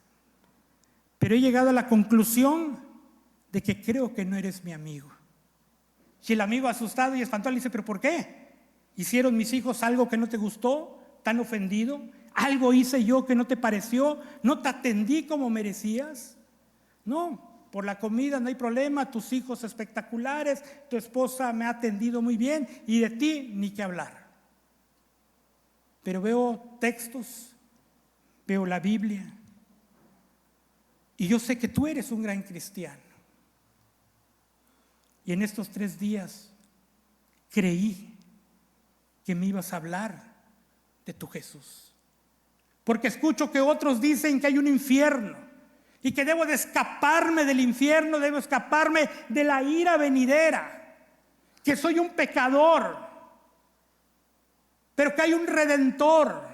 pero he llegado a la conclusión de que creo que no eres mi amigo. Y el amigo, asustado y espantado, le dice, ¿pero por qué? ¿Hicieron mis hijos algo que no te gustó? ¿Tan ofendido? ¿Algo hice yo que no te pareció? ¿No te atendí como merecías? No, por la comida no hay problema, tus hijos espectaculares, tu esposa me ha atendido muy bien y de ti ni que hablar. Pero veo textos, veo la Biblia y yo sé que tú eres un gran cristiano. Y en estos 3 días creí que me ibas a hablar de tu Jesús. Porque escucho que otros dicen que hay un infierno y que debo de escaparme del infierno, debo escaparme de la ira venidera, que soy un pecador, pero que hay un redentor.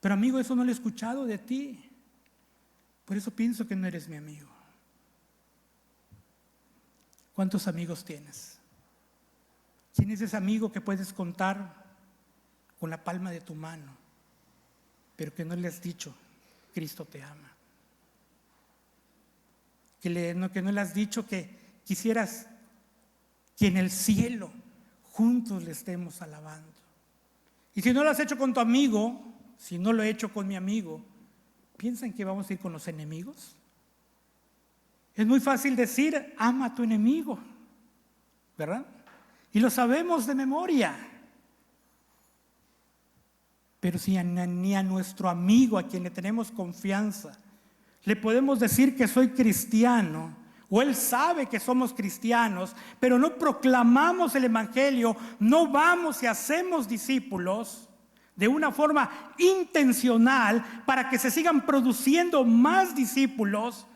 Pero amigo, eso no lo he escuchado de ti. Por eso pienso que no eres mi amigo. ¿Cuántos amigos tienes? ¿Quién es ese amigo que puedes contar con la palma de tu mano, pero que no le has dicho, Cristo te ama? Que no le has dicho que quisieras que en el cielo juntos le estemos alabando. Y si no lo has hecho con tu amigo, si no lo he hecho con mi amigo, ¿piensan que vamos a ir con los enemigos? Es muy fácil decir, ama a tu enemigo, ¿verdad? Y lo sabemos de memoria. Pero si ni a nuestro amigo, a quien le tenemos confianza, le podemos decir que soy cristiano, o él sabe que somos cristianos, pero no proclamamos el evangelio, no vamos y hacemos discípulos de una forma intencional para que se sigan produciendo más discípulos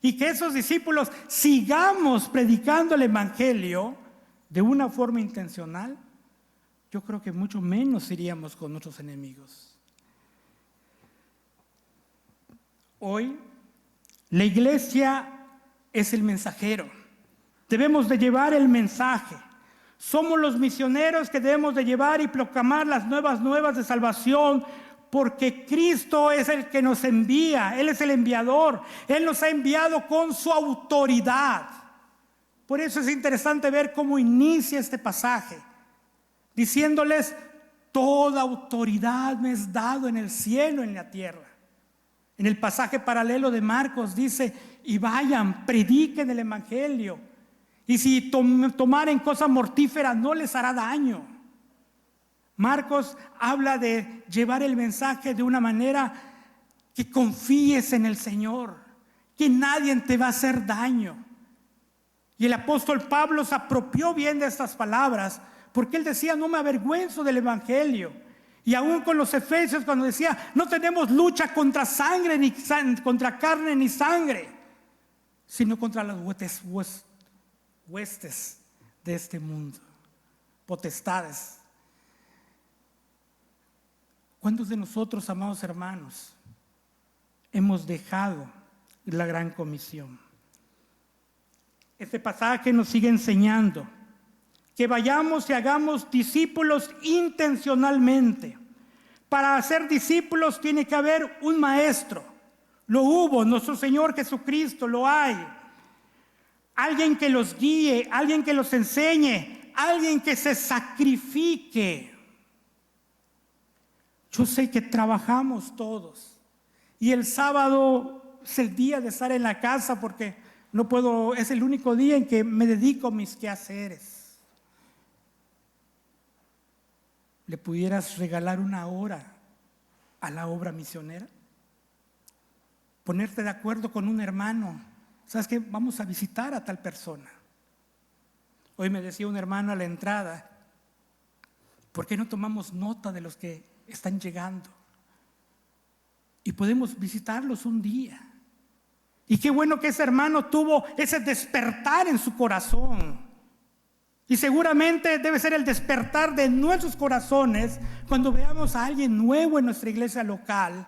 y que esos discípulos sigamos predicando el evangelio de una forma intencional, yo creo que mucho menos iríamos con nuestros enemigos. Hoy la iglesia es el mensajero. Debemos de llevar el mensaje. Somos los misioneros que debemos de llevar y proclamar las nuevas de salvación, porque Cristo es el que nos envía. Él es el enviador. Él nos ha enviado con su autoridad. Por eso es interesante ver cómo inicia este pasaje, diciéndoles: toda autoridad me es dado en el cielo y en la tierra. En el pasaje paralelo de Marcos dice: y vayan, prediquen el evangelio, y si tomaren cosas mortíferas no les hará daño. Marcos habla de llevar el mensaje de una manera que confíes en el Señor, que nadie te va a hacer daño. Y el apóstol Pablo se apropió bien de estas palabras, porque él decía: no me avergüenzo del evangelio. Y aún con los efesios, cuando decía: no tenemos lucha contra sangre, ni contra carne ni sangre, sino contra las huestes de este mundo, potestades. ¿Cuántos de nosotros, amados hermanos, hemos dejado la gran comisión? Este pasaje nos sigue enseñando que vayamos y hagamos discípulos intencionalmente. Para hacer discípulos tiene que haber un maestro. Lo hubo, nuestro Señor Jesucristo, lo hay. Alguien que los guíe, alguien que los enseñe, alguien que se sacrifique. Yo sé que trabajamos todos y el sábado es el día de estar en la casa porque no puedo, es el único día en que me dedico a mis quehaceres. ¿Le pudieras regalar una hora a la obra misionera? Ponerte de acuerdo con un hermano. ¿Sabes qué? Vamos a visitar a tal persona. Hoy me decía un hermano a la entrada: ¿por qué no tomamos nota de los que están llegando? Y podemos visitarlos un día. Y qué bueno que ese hermano tuvo ese despertar en su corazón. Y seguramente debe ser el despertar de nuestros corazones cuando veamos a alguien nuevo en nuestra iglesia local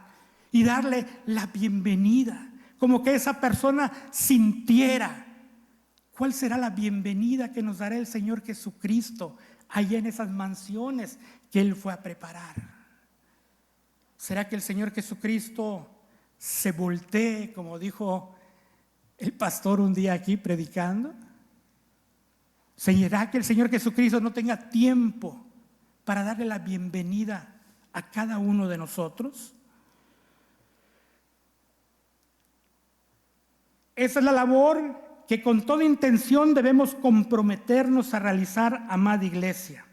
y darle la bienvenida, como que esa persona sintiera. ¿Cuál será la bienvenida que nos dará el Señor Jesucristo allá en esas mansiones que Él fue a preparar? ¿Será que el Señor Jesucristo se voltee, como dijo el pastor un día aquí predicando? ¿Será que el Señor Jesucristo no tenga tiempo para darle la bienvenida a cada uno de nosotros? Esa es la labor que con toda intención debemos comprometernos a realizar, amada iglesia,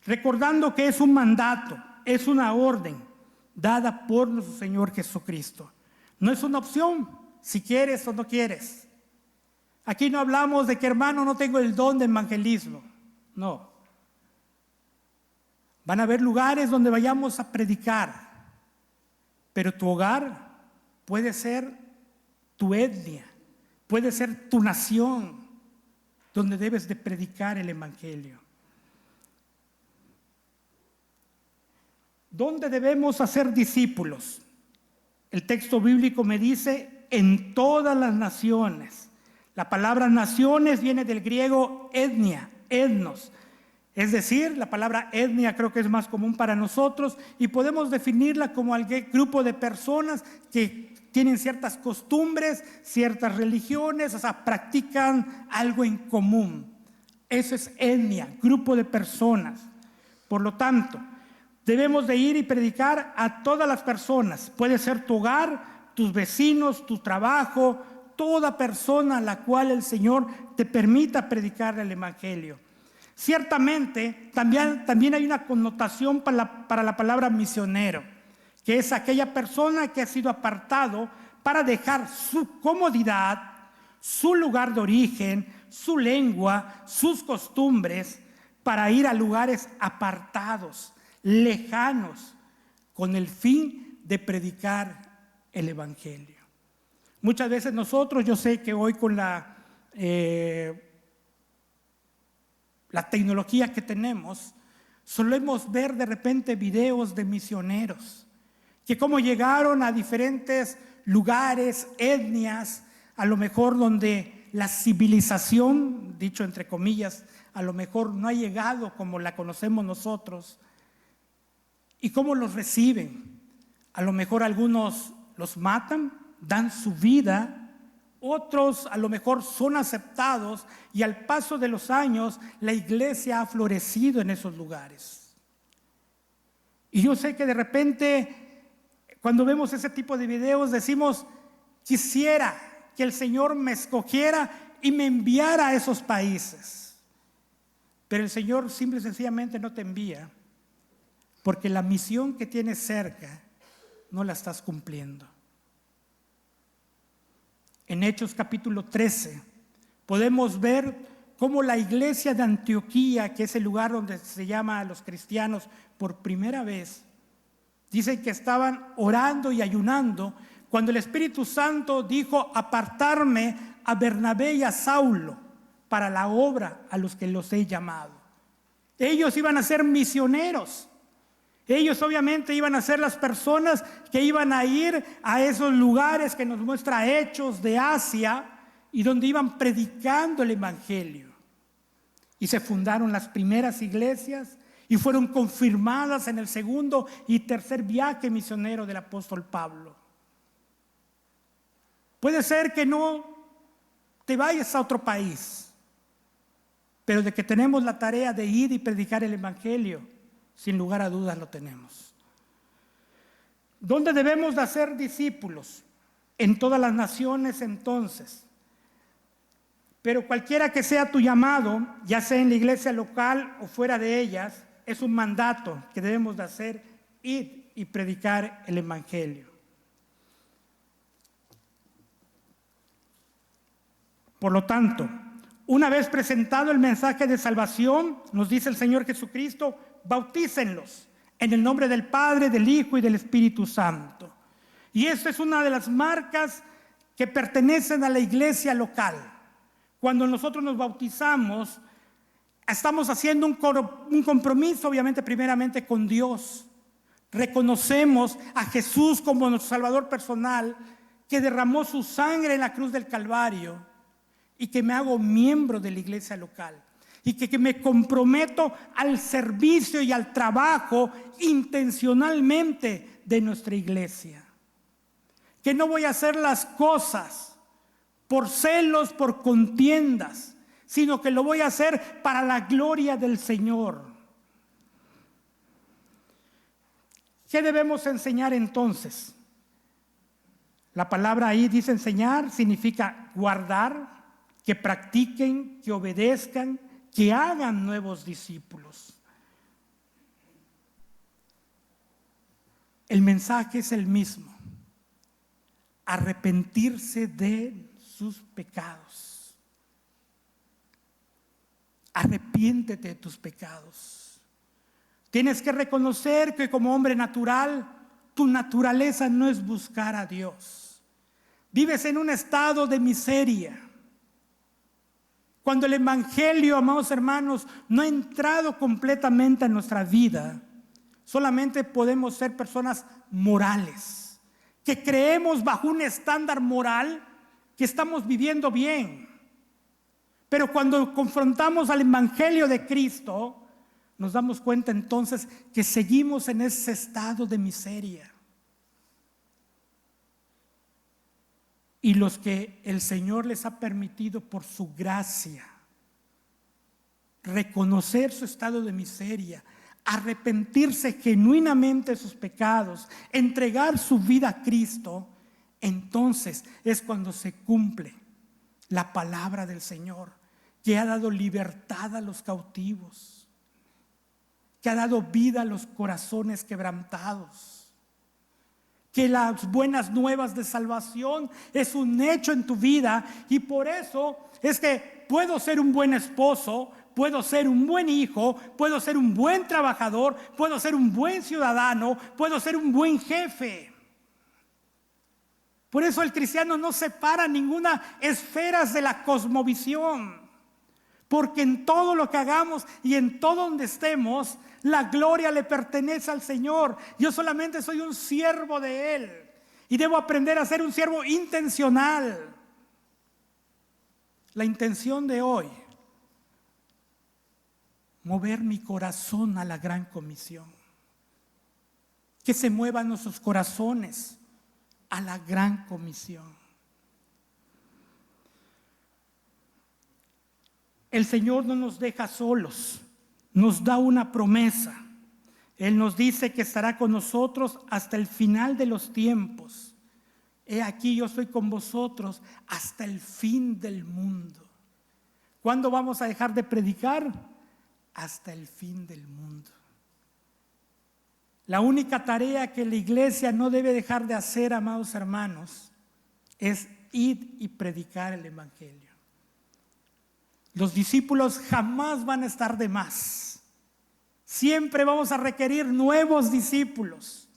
recordando que es un mandato, es una orden dada por nuestro Señor Jesucristo. No es una opción, si quieres o no quieres. Aquí no hablamos de que, hermano, no tengo el don de evangelismo. No. Van a haber lugares donde vayamos a predicar, pero tu hogar puede ser tu etnia, puede ser tu nación, donde debes de predicar el evangelio. ¿Dónde debemos hacer discípulos? El texto bíblico me dice: en todas las naciones. La palabra naciones viene del griego etnia, etnos. Es decir, la palabra etnia creo que es más común para nosotros y podemos definirla como algún grupo de personas que tienen ciertas costumbres, ciertas religiones, o sea, practican algo en común. Eso es etnia, grupo de personas. Por lo tanto, debemos de ir y predicar a todas las personas. Puede ser tu hogar, tus vecinos, tu trabajo, toda persona a la cual el Señor te permita predicar el Evangelio. Ciertamente, también hay una connotación para la palabra misionero, que es aquella persona que ha sido apartado para dejar su comodidad, su lugar de origen, su lengua, sus costumbres, para ir a lugares apartados, lejanos, con el fin de predicar el Evangelio. Muchas veces nosotros, yo sé que hoy con la tecnología que tenemos, solemos ver de repente videos de misioneros, que cómo llegaron a diferentes lugares, etnias, a lo mejor donde la civilización, dicho entre comillas, a lo mejor no ha llegado como la conocemos nosotros, y cómo los reciben. A lo mejor algunos los matan, dan su vida, otros a lo mejor son aceptados, y al paso de los años la iglesia ha florecido en esos lugares. Y yo sé que de repente cuando vemos ese tipo de videos decimos: quisiera que el Señor me escogiera y me enviara a esos países. Pero el Señor simple y sencillamente no te envía, porque la misión que tienes cerca no la estás cumpliendo. En Hechos capítulo 13 podemos ver cómo la iglesia de Antioquía, que es el lugar donde se llama a los cristianos por primera vez, dicen que estaban orando y ayunando cuando el Espíritu Santo dijo: apartarme a Bernabé y a Saulo para la obra a los que los he llamado. Ellos iban a ser misioneros. Ellos obviamente iban a ser las personas que iban a ir a esos lugares que nos muestra Hechos de Asia, y donde iban predicando el Evangelio. Y se fundaron las primeras iglesias y fueron confirmadas en el segundo y tercer viaje misionero del apóstol Pablo. Puede ser que no te vayas a otro país, pero de que tenemos la tarea de ir y predicar el Evangelio, sin lugar a dudas lo tenemos. ¿Dónde debemos de hacer discípulos? En todas las naciones, entonces. Pero cualquiera que sea tu llamado, ya sea en la iglesia local o fuera de ellas, es un mandato que debemos de hacer: ir y predicar el Evangelio. Por lo tanto, una vez presentado el mensaje de salvación, nos dice el Señor Jesucristo: bautícenlos en el nombre del Padre, del Hijo y del Espíritu Santo. Y esta es una de las marcas que pertenecen a la iglesia local. Cuando nosotros nos bautizamos, estamos haciendo un compromiso, obviamente, primeramente con Dios. Reconocemos a Jesús como nuestro Salvador personal, que derramó su sangre en la cruz del Calvario, y que me hago miembro de la iglesia local, y que me comprometo al servicio y al trabajo intencionalmente de nuestra iglesia. Que no voy a hacer las cosas por celos, por contiendas, sino que lo voy a hacer para la gloria del Señor. ¿Qué debemos enseñar entonces? La palabra ahí dice enseñar, significa guardar, que practiquen, que obedezcan, que hagan nuevos discípulos. El mensaje es el mismo: arrepentirse de sus pecados. Arrepiéntete de tus pecados. Tienes que reconocer que como hombre natural, tu naturaleza no es buscar a Dios. Vives en un estado de miseria. Cuando el Evangelio, amados hermanos, no ha entrado completamente en nuestra vida, solamente podemos ser personas morales, que creemos bajo un estándar moral que estamos viviendo bien. Pero cuando confrontamos al Evangelio de Cristo, nos damos cuenta entonces que seguimos en ese estado de miseria. Y los que el Señor les ha permitido por su gracia reconocer su estado de miseria, arrepentirse genuinamente de sus pecados, entregar su vida a Cristo, entonces es cuando se cumple la palabra del Señor, que ha dado libertad a los cautivos, que ha dado vida a los corazones quebrantados, que las buenas nuevas de salvación es un hecho en tu vida. Y por eso es que puedo ser un buen esposo, puedo ser un buen hijo, puedo ser un buen trabajador, puedo ser un buen ciudadano, puedo ser un buen jefe. Por eso el cristiano no separa ninguna esfera de la cosmovisión, porque en todo lo que hagamos y en todo donde estemos, la gloria le pertenece al Señor. Yo solamente soy un siervo de Él y debo aprender a ser un siervo intencional. La intención de hoy, mover mi corazón a la gran comisión, que se muevan nuestros corazones a la gran comisión. El Señor no nos deja solos, nos da una promesa. Él nos dice que estará con nosotros hasta el final de los tiempos. He aquí, yo estoy con vosotros hasta el fin del mundo. ¿Cuándo vamos a dejar de predicar? Hasta el fin del mundo. La única tarea que la iglesia no debe dejar de hacer, amados hermanos, es ir y predicar el evangelio. Los discípulos jamás van a estar de más. Siempre vamos a requerir nuevos discípulos.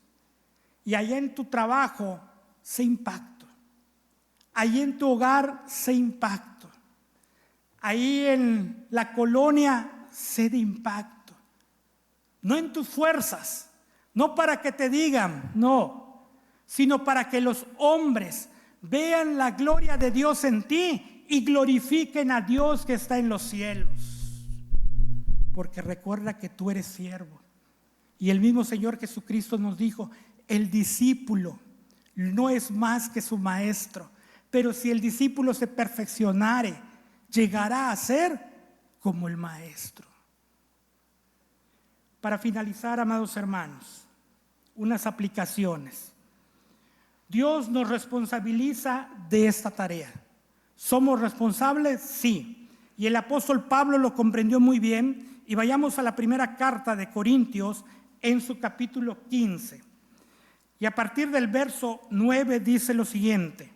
Y allá en tu trabajo, sé impacto. Allí en tu hogar, sé impacto. Ahí en la colonia, sé de impacto. No en tus fuerzas, no para que te digan, no, sino para que los hombres vean la gloria de Dios en ti y glorifiquen a Dios que está en los cielos. Porque recuerda que tú eres siervo. Y el mismo Señor Jesucristo nos dijo, el discípulo no es más que su maestro, pero si el discípulo se perfeccionare, llegará a ser como el maestro. Para finalizar, amados hermanos, unas aplicaciones. Dios nos responsabiliza de esta tarea. ¿Somos responsables? Sí. Y el apóstol Pablo lo comprendió muy bien. Y vayamos a la primera carta de Corintios en su capítulo 15. Y a partir del verso 9 dice lo siguiente: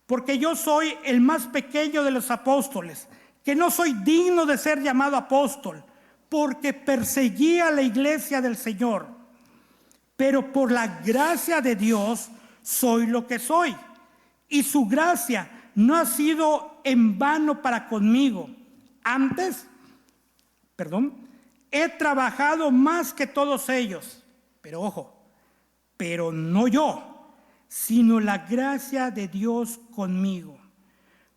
porque yo soy el más pequeño de los apóstoles, que no soy digno de ser llamado apóstol, porque perseguí a la iglesia del Señor. Pero por la gracia de Dios soy lo que soy. Y su gracia no ha sido en vano para conmigo. Antes, he trabajado más que todos ellos. Pero ojo, pero no yo, sino la gracia de Dios conmigo.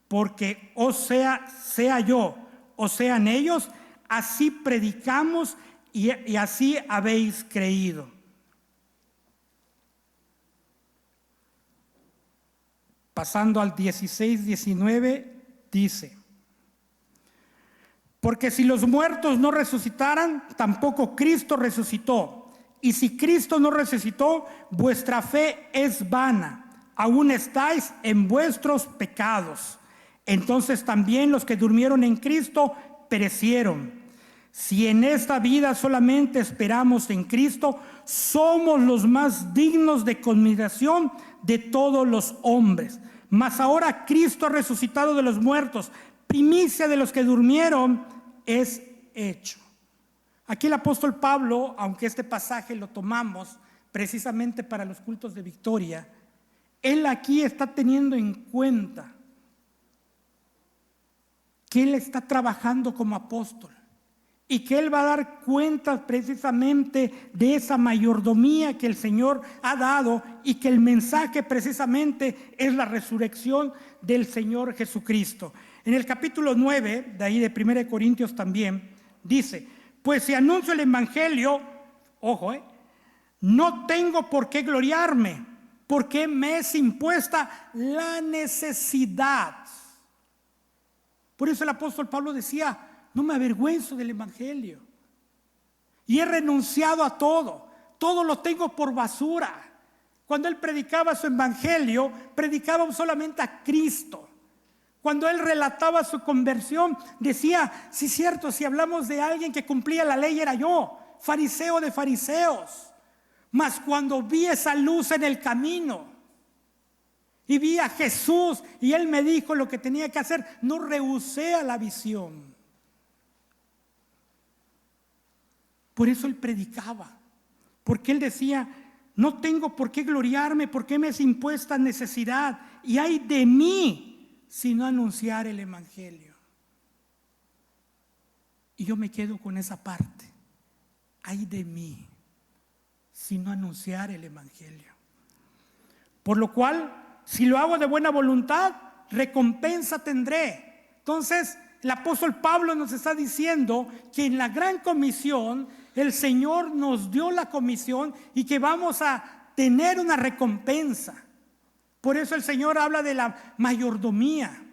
Porque o sea yo, o sean ellos, así predicamos y así habéis creído. Pasando al 16-19, dice: porque si los muertos no resucitaran, tampoco Cristo resucitó. Y si Cristo no resucitó, vuestra fe es vana, aún estáis en vuestros pecados. Entonces también los que durmieron en Cristo perecieron. Si en esta vida solamente esperamos en Cristo, somos los más dignos de consideración de todos los hombres. Mas ahora Cristo ha resucitado de los muertos, primicia de los que durmieron es hecho. Aquí el apóstol Pablo, aunque este pasaje lo tomamos precisamente para los cultos de victoria, él aquí está teniendo en cuenta que él está trabajando como apóstol y que él va a dar cuenta precisamente de esa mayordomía que el Señor ha dado, y que el mensaje precisamente es la resurrección del Señor Jesucristo. En el capítulo 9, de ahí de 1 Corintios también, dice: pues si anuncio el evangelio, ojo, no tengo por qué gloriarme, porque me es impuesta la necesidad. Por eso el apóstol Pablo decía: no me avergüenzo del evangelio. y he renunciado a todo. Todo lo tengo por basura. Cuando él predicaba su evangelio, predicaba solamente a Cristo. Cuando él relataba su conversión, decía, sí, cierto, si hablamos de alguien que cumplía la ley era yo, fariseo de fariseos. Mas cuando vi esa luz en el camino y vi a Jesús y él me dijo lo que tenía que hacer, no rehusé a la visión. Por eso él predicaba, porque él decía, no tengo por qué gloriarme, porque me es impuesta necesidad, y hay de mí si no anunciar el evangelio. Y yo me quedo con esa parte, hay de mí si no anunciar el evangelio. Por lo cual, si lo hago de buena voluntad, recompensa tendré. Entonces, el apóstol Pablo nos está diciendo que en la gran comisión el Señor nos dio la comisión y que vamos a tener una recompensa. Por eso el Señor habla de la mayordomía.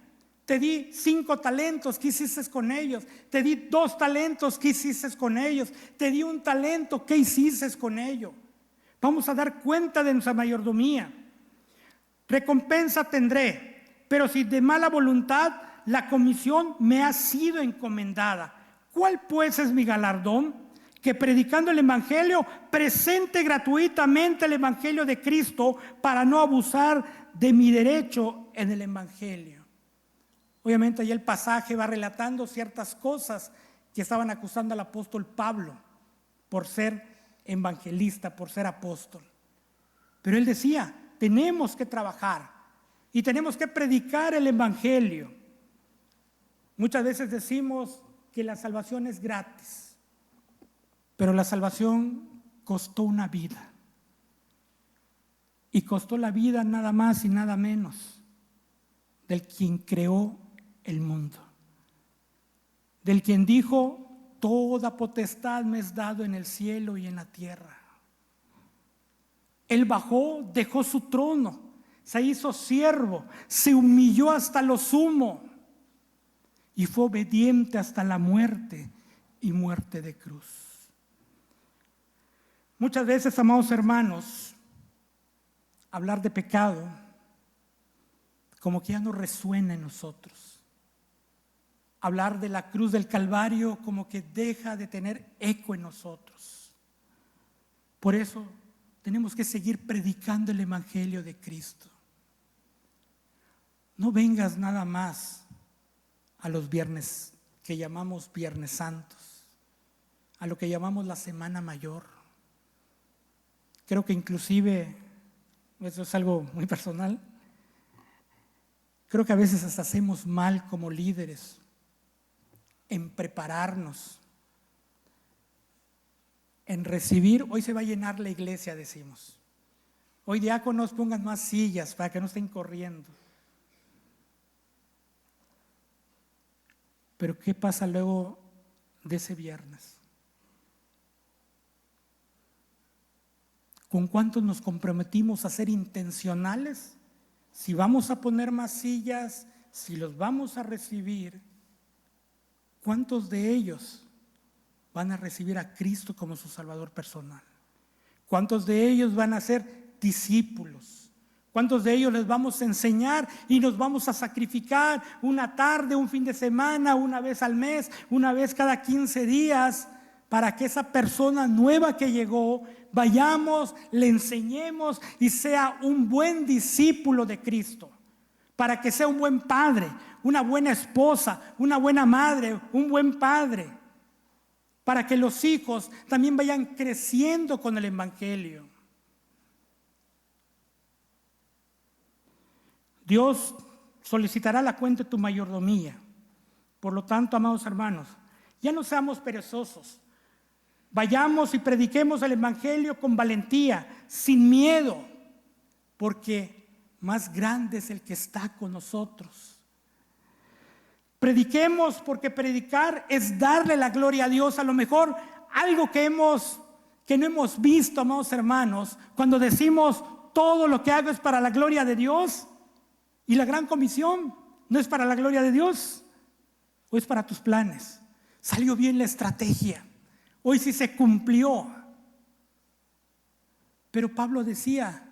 Te di 5 talentos, ¿qué hiciste con ellos? Te di 2 talentos, ¿qué hiciste con ellos? Te di 1 talento, ¿qué hiciste con ello? Vamos a dar cuenta de nuestra mayordomía. Recompensa tendré, pero si de mala voluntad la comisión me ha sido encomendada. ¿Cuál pues es mi galardón? Que predicando el evangelio presente gratuitamente el evangelio de Cristo para no abusar de mi derecho en el evangelio. Obviamente ahí el pasaje va relatando ciertas cosas que estaban acusando al apóstol Pablo por ser evangelista, por ser apóstol. Pero él decía, tenemos que trabajar y tenemos que predicar el evangelio. Muchas veces decimos que la salvación es gratis, pero la salvación costó una vida. Y costó la vida nada más y nada menos del quien creó el mundo, del quien dijo, toda potestad me es dado en el cielo y en la tierra. Él bajó, dejó su trono, se hizo siervo, se humilló hasta lo sumo y fue obediente hasta la muerte y muerte de cruz. Muchas veces, amados hermanos, hablar de pecado como que ya no resuena en nosotros. Hablar de la cruz del Calvario como que deja de tener eco en nosotros. Por eso tenemos que seguir predicando el evangelio de Cristo. No vengas nada más a los viernes que llamamos Viernes Santos, a lo que llamamos la Semana Mayor. Creo que inclusive, eso es algo muy personal, creo que a veces hasta hacemos mal como líderes en prepararnos, en recibir. Hoy se va a llenar la iglesia, decimos. Hoy diáconos pongan más sillas para que no estén corriendo. Pero ¿qué pasa luego de ese viernes? ¿Con cuántos nos comprometimos a ser intencionales? Si vamos a poner más sillas, si los vamos a recibir, ¿cuántos de ellos van a recibir a Cristo como su Salvador personal? ¿Cuántos de ellos van a ser discípulos? ¿Cuántos de ellos les vamos a enseñar y nos vamos a sacrificar una tarde, un fin de semana, una vez al mes, una vez cada 15 días, para que esa persona nueva que llegó, vayamos, le enseñemos y sea un buen discípulo de Cristo? Para que sea un buen padre, una buena esposa, una buena madre, un buen padre. Para que los hijos también vayan creciendo con el evangelio. Dios solicitará la cuenta de tu mayordomía. Por lo tanto, amados hermanos, ya no seamos perezosos. Vayamos y prediquemos el evangelio con valentía, sin miedo, porque más grande es el que está con nosotros. Prediquemos, porque predicar es darle la gloria a Dios. A lo mejor algo que no hemos visto, amados hermanos, cuando decimos todo lo que hago es para la gloria de Dios, y la gran comisión no es para la gloria de Dios, o es para tus planes. Salió bien la estrategia. Hoy sí se cumplió. Pero Pablo decía,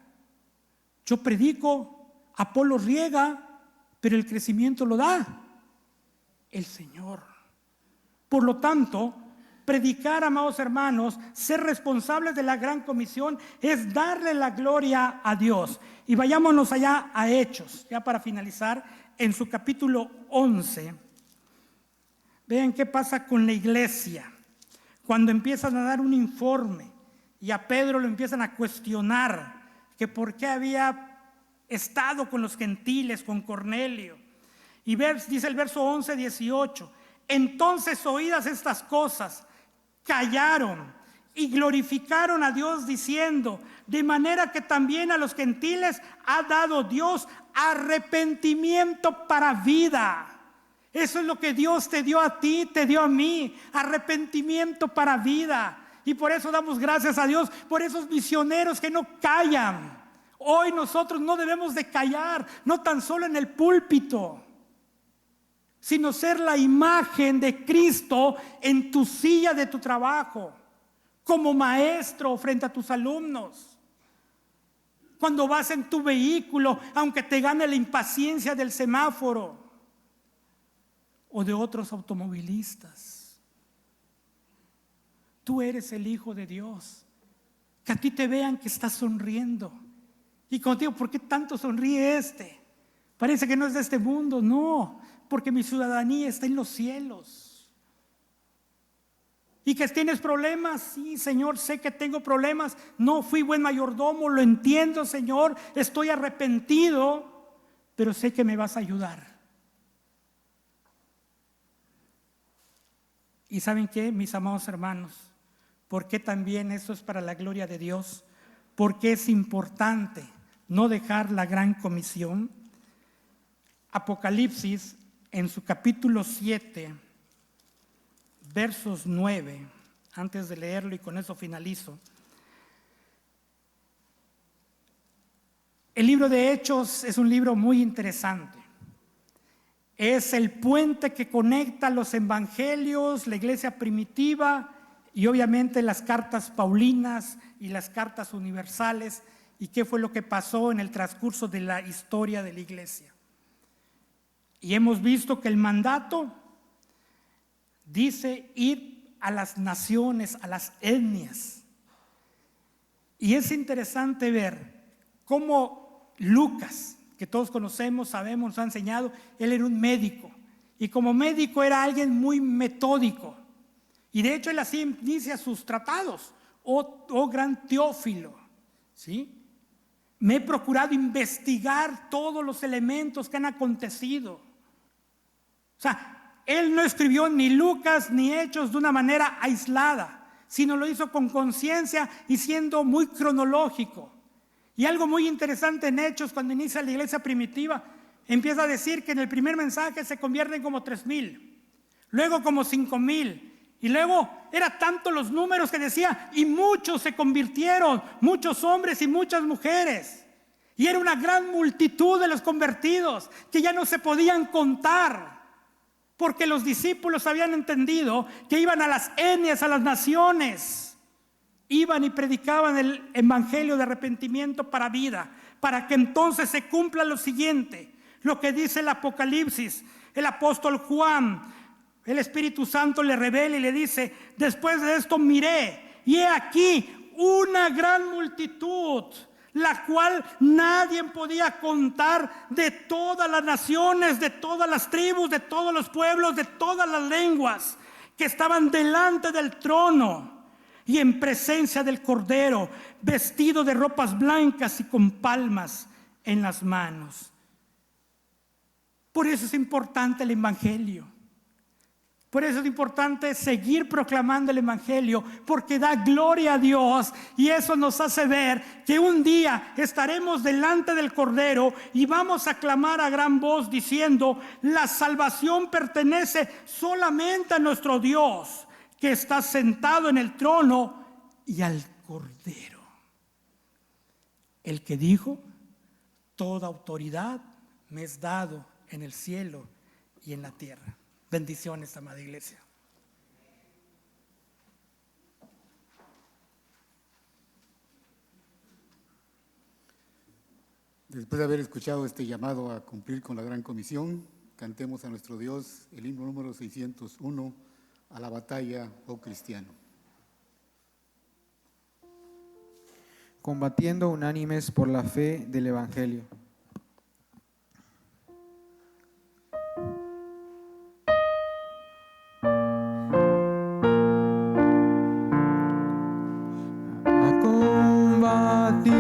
yo predico, Apolo riega, pero el crecimiento lo da el Señor. Por lo tanto, predicar, amados hermanos, ser responsables de la gran comisión es darle la gloria a Dios. Y vayámonos allá a Hechos, ya para finalizar, en su capítulo 11. Vean qué pasa con la iglesia. Cuando empiezan a dar un informe y a Pedro lo empiezan a cuestionar, que por qué había estado con los gentiles, con Cornelio. Y dice el verso 11, 18, entonces oídas estas cosas, callaron y glorificaron a Dios diciendo, de manera que también a los gentiles ha dado Dios arrepentimiento para vida. Eso es lo que Dios te dio a ti, te dio a mí, arrepentimiento para vida. Y por eso damos gracias a Dios por esos misioneros que no callan. Hoy nosotros no debemos de callar, no tan solo en el púlpito, sino ser la imagen de Cristo en tu silla de tu trabajo, como maestro frente a tus alumnos. Cuando vas en tu vehículo, aunque te gane la impaciencia del semáforo o de otros automovilistas. Tú eres el Hijo de Dios. Que a ti te vean que estás sonriendo. Y cuando te digo, ¿por qué tanto sonríe este? Parece que no es de este mundo. No, porque mi ciudadanía está en los cielos. ¿Y que tienes problemas? Sí, Señor, sé que tengo problemas. No fui buen mayordomo, lo entiendo, Señor. Estoy arrepentido, pero sé que me vas a ayudar. ¿Y saben qué, mis amados hermanos? ¿Por qué también eso es para la gloria de Dios? Porque es importante no dejar la gran comisión. Apocalipsis, en su capítulo 7, versos 9, antes de leerlo y con eso finalizo. El libro de Hechos es un libro muy interesante. Es el puente que conecta los evangelios, la iglesia primitiva y obviamente las cartas paulinas y las cartas universales y qué fue lo que pasó en el transcurso de la historia de la iglesia. Y hemos visto que el mandato dice ir a las naciones, a las etnias. Y es interesante ver cómo Lucas, que todos conocemos, sabemos, nos ha enseñado, él era un médico. Y como médico era alguien muy metódico. Y de hecho él así inicia sus tratados. Oh gran Teófilo, ¿sí? Me he procurado investigar todos los elementos que han acontecido. O sea, él no escribió ni Lucas ni Hechos de una manera aislada, sino lo hizo con conciencia y siendo muy cronológico. Y algo muy interesante en Hechos, cuando inicia la iglesia primitiva, empieza a decir que en el primer mensaje se convierten como 3,000, luego como 5,000, y luego era tanto los números que decía, y muchos se convirtieron, muchos hombres y muchas mujeres. Y era una gran multitud de los convertidos que ya no se podían contar, porque los discípulos habían entendido que iban a las etnias, a las naciones. Iban y predicaban el evangelio de arrepentimiento para vida, para que entonces se cumpla lo siguiente, lo que dice el Apocalipsis. El apóstol Juan, el Espíritu Santo le revela y le dice, después de esto miré, y he aquí una gran multitud, la cual nadie podía contar, de todas las naciones, de todas las tribus, de todos los pueblos, de todas las lenguas, que estaban delante del trono y en presencia del Cordero, vestido de ropas blancas y con palmas en las manos. Por eso es importante el evangelio. Por eso es importante seguir proclamando el evangelio, porque da gloria a Dios y eso nos hace ver que un día estaremos delante del Cordero y vamos a clamar a gran voz diciendo, la salvación pertenece solamente a nuestro Dios, que está sentado en el trono, y al Cordero, el que dijo, toda autoridad me es dado en el cielo y en la tierra. Bendiciones, amada iglesia. Después de haber escuchado este llamado a cumplir con la gran comisión, cantemos a nuestro Dios el himno número 601, a la batalla, oh cristiano. Combatiendo unánimes por la fe del Evangelio. A combatir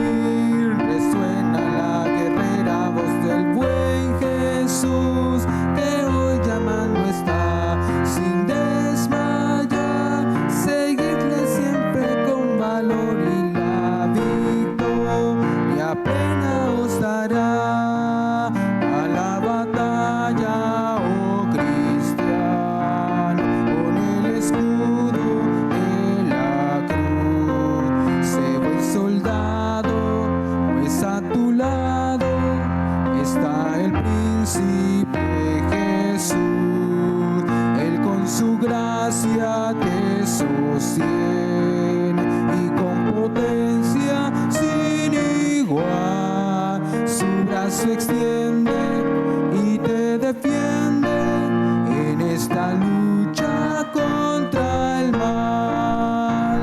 resuena la guerrera voz del buen Jesús, que hoy llamando está sin desmayar, seguirle siempre con valor y la victoria plena os dará. A la batalla, oh cristiano, con el escudo de la cruz, sé buen soldado, pues a tu lado está el príncipe Jesús. Él con su gracia te sostiene y con potencia sin igual su brazo extiende y te defiende en esta lucha contra el mal.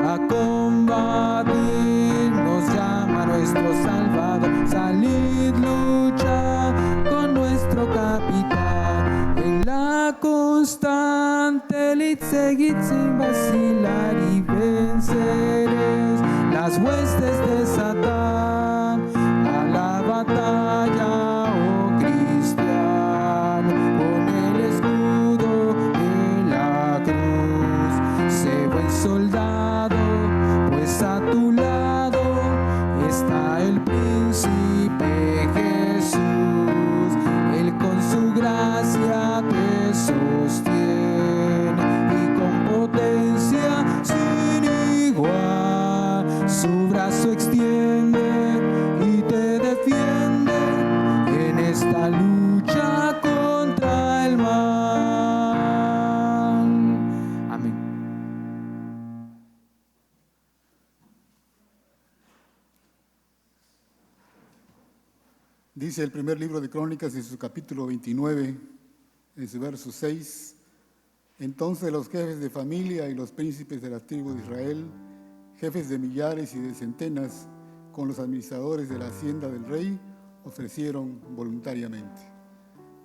A combatir nos llama nuestro Salvador, salid lucha con nuestro capitán. En la constante lid seguid sin vacilar y venceréis las huestes de Satán. A la batalla, oh cristiano, con el escudo de la cruz, sé buen soldado, pues a tu lado está el príncipe Jesús. Él con su gracia te sostiene y con potencia sin igual su brazo extiende y te defiende en esta lucha contra el mal. Amén. Dice el primer libro de Crónicas en su capítulo 29, en su verso 6, entonces los jefes de familia y los príncipes de la tribu de Israel, jefes de millares y de centenas, con los administradores de la hacienda del rey, ofrecieron voluntariamente.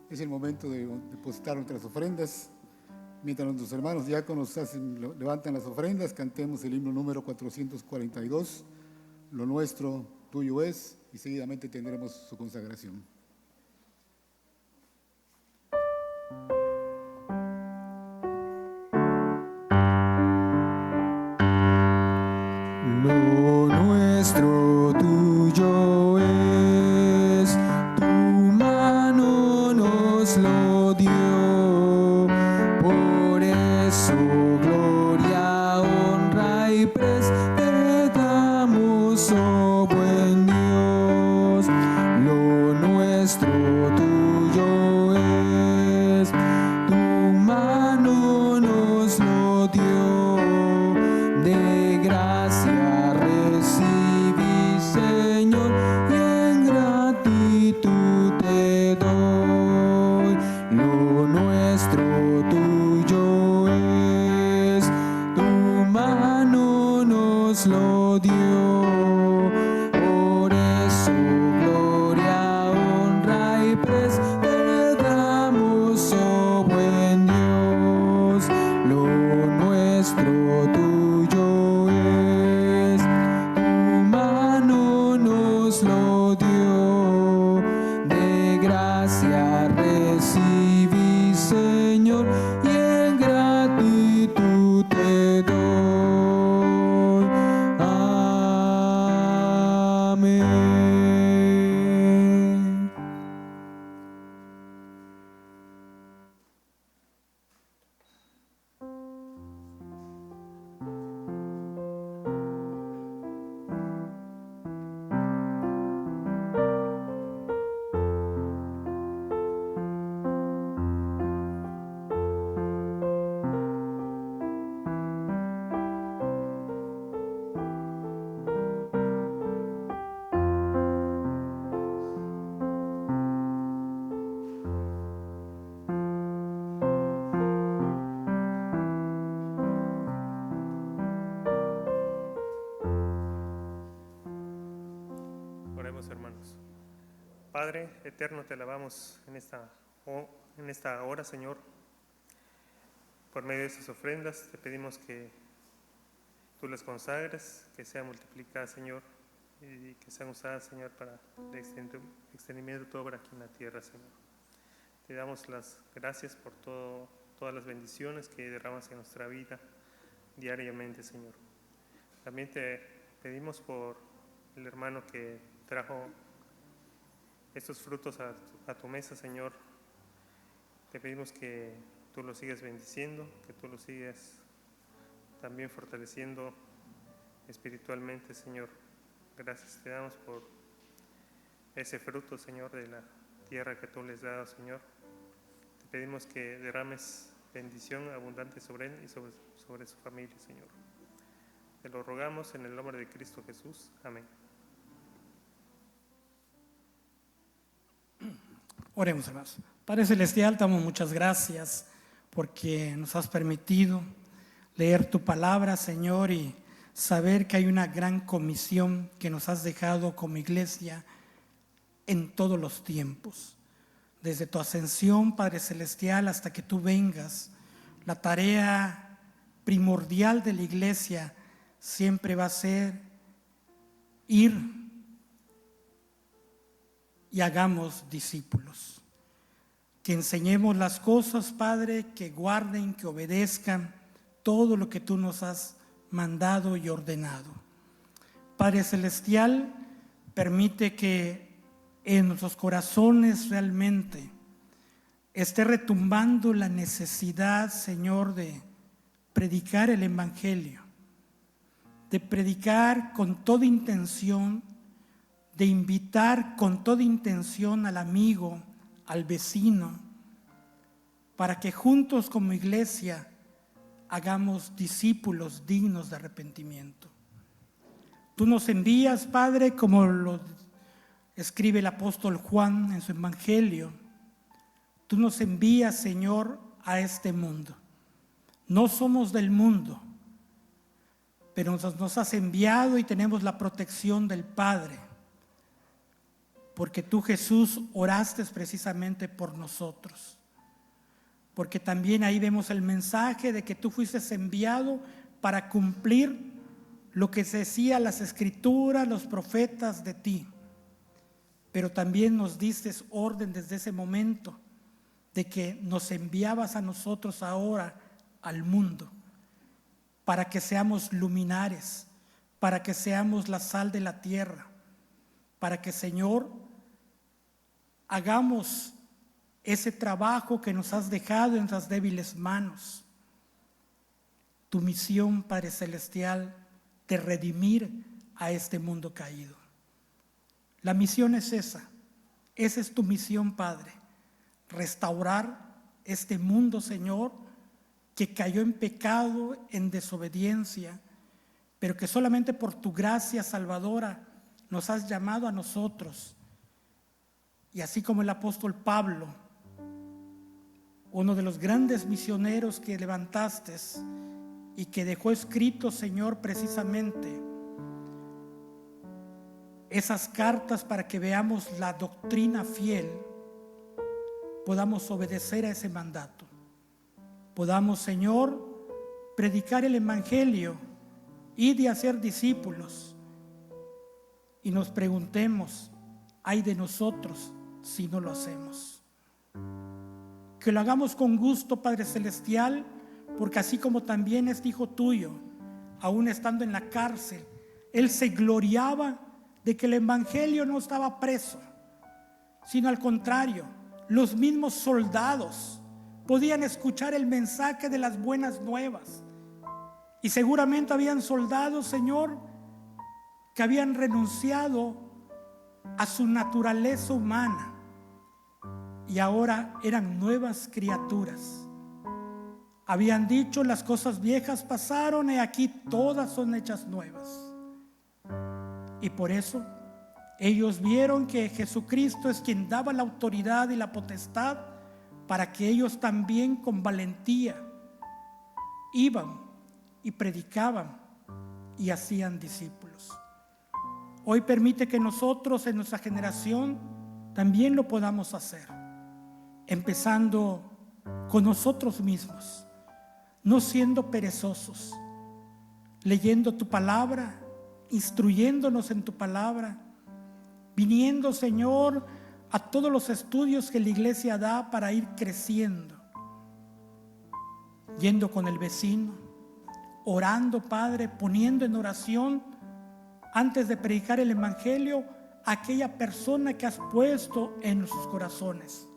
Es el momento de depositar nuestras ofrendas. Mientras nuestros hermanos diáconos levantan las ofrendas, cantemos el himno número 442, lo nuestro, tuyo es, y seguidamente tendremos su consagración. Lo nuestro tuyo es, tu mano nos lo dio, por eso gloria, honra y pres te damos, oh buen Dios. Lo nuestro tuyo es, tu mano nos lo dio, de gracia recibí, Señor, y en gratitud te doy. Lo nuestro tuyo es, tu mano nos lo dio, por eso gloria, honra y pres te Padre eterno, te alabamos en esta hora, Señor. Por medio de estas ofrendas te pedimos que tú las consagres, que sean multiplicadas, Señor, y que sean usadas, Señor, para el extendimiento de tu obra aquí en la tierra, Señor. Te damos las gracias por todas las bendiciones que derramas en nuestra vida diariamente, Señor. También te pedimos por el hermano que trajo estos frutos a tu mesa, Señor. Te pedimos que tú los sigas bendiciendo, que tú los sigas también fortaleciendo espiritualmente, Señor. Gracias te damos por ese fruto, Señor, de la tierra que tú les has dado, Señor. Te pedimos que derrames bendición abundante sobre él y sobre su familia, Señor. Te lo rogamos en el nombre de Cristo Jesús. Amén. Oremos, hermanos. Padre Celestial, te damos muchas gracias porque nos has permitido leer tu palabra, Señor, y saber que hay una gran comisión que nos has dejado como iglesia en todos los tiempos. Desde tu ascensión, Padre Celestial, hasta que tú vengas, la tarea primordial de la iglesia siempre va a ser ir y hagamos discípulos. Que enseñemos las cosas, Padre, que guarden, que obedezcan todo lo que tú nos has mandado y ordenado. Padre Celestial, permite que en nuestros corazones realmente esté retumbando la necesidad, Señor, de predicar el Evangelio, de predicar con toda intención, de invitar con toda intención al amigo, al vecino, para que juntos como iglesia hagamos discípulos dignos de arrepentimiento. Tú nos envías, Padre, como lo escribe el apóstol Juan en su Evangelio. Tú nos envías, Señor, a este mundo. No somos del mundo, pero nos has enviado y tenemos la protección del Padre. Porque tú, Jesús, oraste precisamente por nosotros. Porque también ahí vemos el mensaje de que tú fuiste enviado para cumplir lo que se decía las Escrituras, los profetas de ti. Pero también nos diste orden desde ese momento de que nos enviabas a nosotros ahora al mundo para que seamos luminares, para que seamos la sal de la tierra, para que, Señor, hagamos ese trabajo que nos has dejado en nuestras débiles manos. Tu misión, Padre Celestial, de redimir a este mundo caído. La misión es esa es tu misión, Padre, restaurar este mundo, Señor, que cayó en pecado, en desobediencia, pero que solamente por tu gracia salvadora nos has llamado a nosotros. Y así como el apóstol Pablo, uno de los grandes misioneros que levantaste y que dejó escrito, Señor, precisamente esas cartas para que veamos la doctrina fiel, podamos obedecer a ese mandato, podamos, Señor, predicar el Evangelio y de hacer discípulos, y nos preguntemos, ay de nosotros si no lo hacemos. Que lo hagamos con gusto, Padre Celestial, porque así como también es hijo tuyo, aún estando en la cárcel, él se gloriaba de que el Evangelio no estaba preso, sino al contrario, los mismos soldados podían escuchar el mensaje de las buenas nuevas. Y seguramente habían soldados, Señor, que habían renunciado a su naturaleza humana y ahora eran nuevas criaturas. Habían dicho, las cosas viejas pasaron y aquí todas son hechas nuevas. Y por eso ellos vieron que Jesucristo es quien daba la autoridad y la potestad para que ellos también con valentía iban y predicaban y hacían discípulos. Hoy permite que nosotros en nuestra generación también lo podamos hacer, empezando con nosotros mismos, no siendo perezosos, leyendo tu palabra, instruyéndonos en tu palabra, viniendo, Señor, a todos los estudios que la iglesia da para ir creciendo, yendo con el vecino, orando, Padre, poniendo en oración antes de predicar el evangelio a aquella persona que has puesto en nuestros corazones,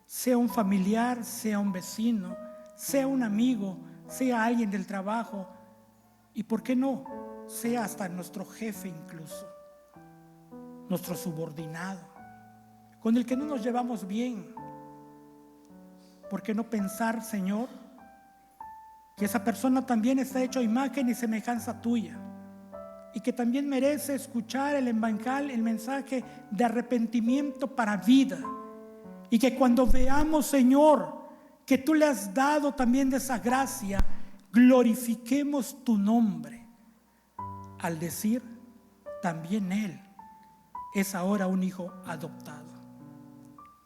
sea un familiar, sea un vecino, sea un amigo, sea alguien del trabajo, y por qué no, sea hasta nuestro jefe incluso, nuestro subordinado, con el que no nos llevamos bien. ¿Por qué no pensar, Señor, que esa persona también está hecha a imagen y semejanza tuya, y que también merece escuchar el mensaje de arrepentimiento para vida, y que cuando veamos, Señor, que tú le has dado también de esa gracia, glorifiquemos tu nombre al decir, también él es ahora un hijo adoptado.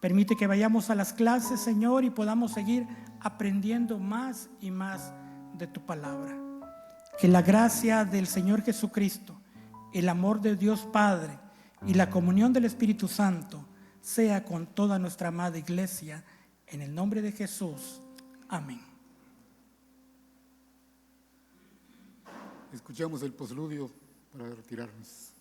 Permite que vayamos a las clases, Señor, y podamos seguir aprendiendo más y más de tu palabra. Que la gracia del Señor Jesucristo, el amor de Dios Padre y la comunión del Espíritu Santo sea con toda nuestra amada iglesia, en el nombre de Jesús. Amén. Escuchamos el postludio para retirarnos.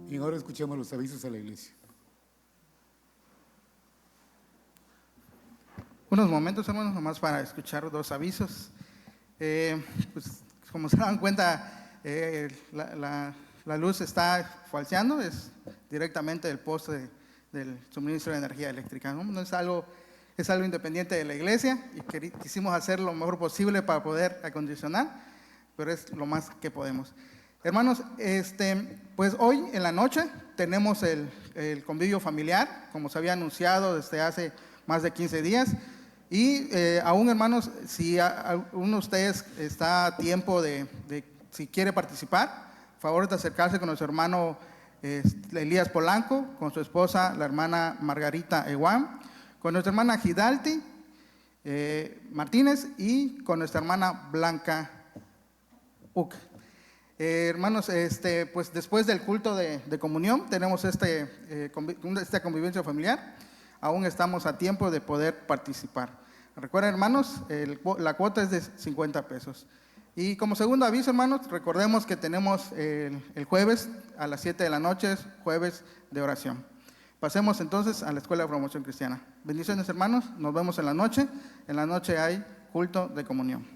Y ahora escuchemos los avisos a la iglesia. Unos momentos, hermanos, nomás para escuchar dos avisos. Pues, como se dan cuenta, la luz está falseando, es directamente del poste del suministro de energía eléctrica. No es algo independiente de la iglesia, y quisimos hacer lo mejor posible para poder acondicionar, pero es lo más que podemos. Hermanos, pues hoy en la noche tenemos el convivio familiar, como se había anunciado desde hace más de 15 días. Y aún, hermanos, si uno de ustedes está a tiempo si quiere participar, favor de acercarse con nuestro hermano Elías Polanco, con su esposa, la hermana Margarita Eguán, con nuestra hermana Gidalti Martínez y con nuestra hermana Blanca Uc. Hermanos, pues después del culto de comunión tenemos esta convivencia familiar. Aún estamos a tiempo de poder participar. Recuerden, hermanos, la cuota es de 50 pesos. Y como segundo aviso, hermanos, recordemos que tenemos el jueves a las 7 de la noche, es jueves de oración. Pasemos entonces a la Escuela de Promoción Cristiana. Bendiciones, hermanos, nos vemos en la noche. En la noche hay culto de comunión.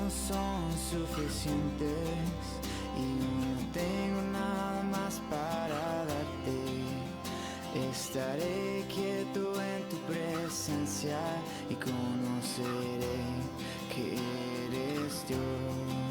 no son suficientes y no tengo nada más para darte. Estaré quieto en tu presencia y conoceré que eres Dios.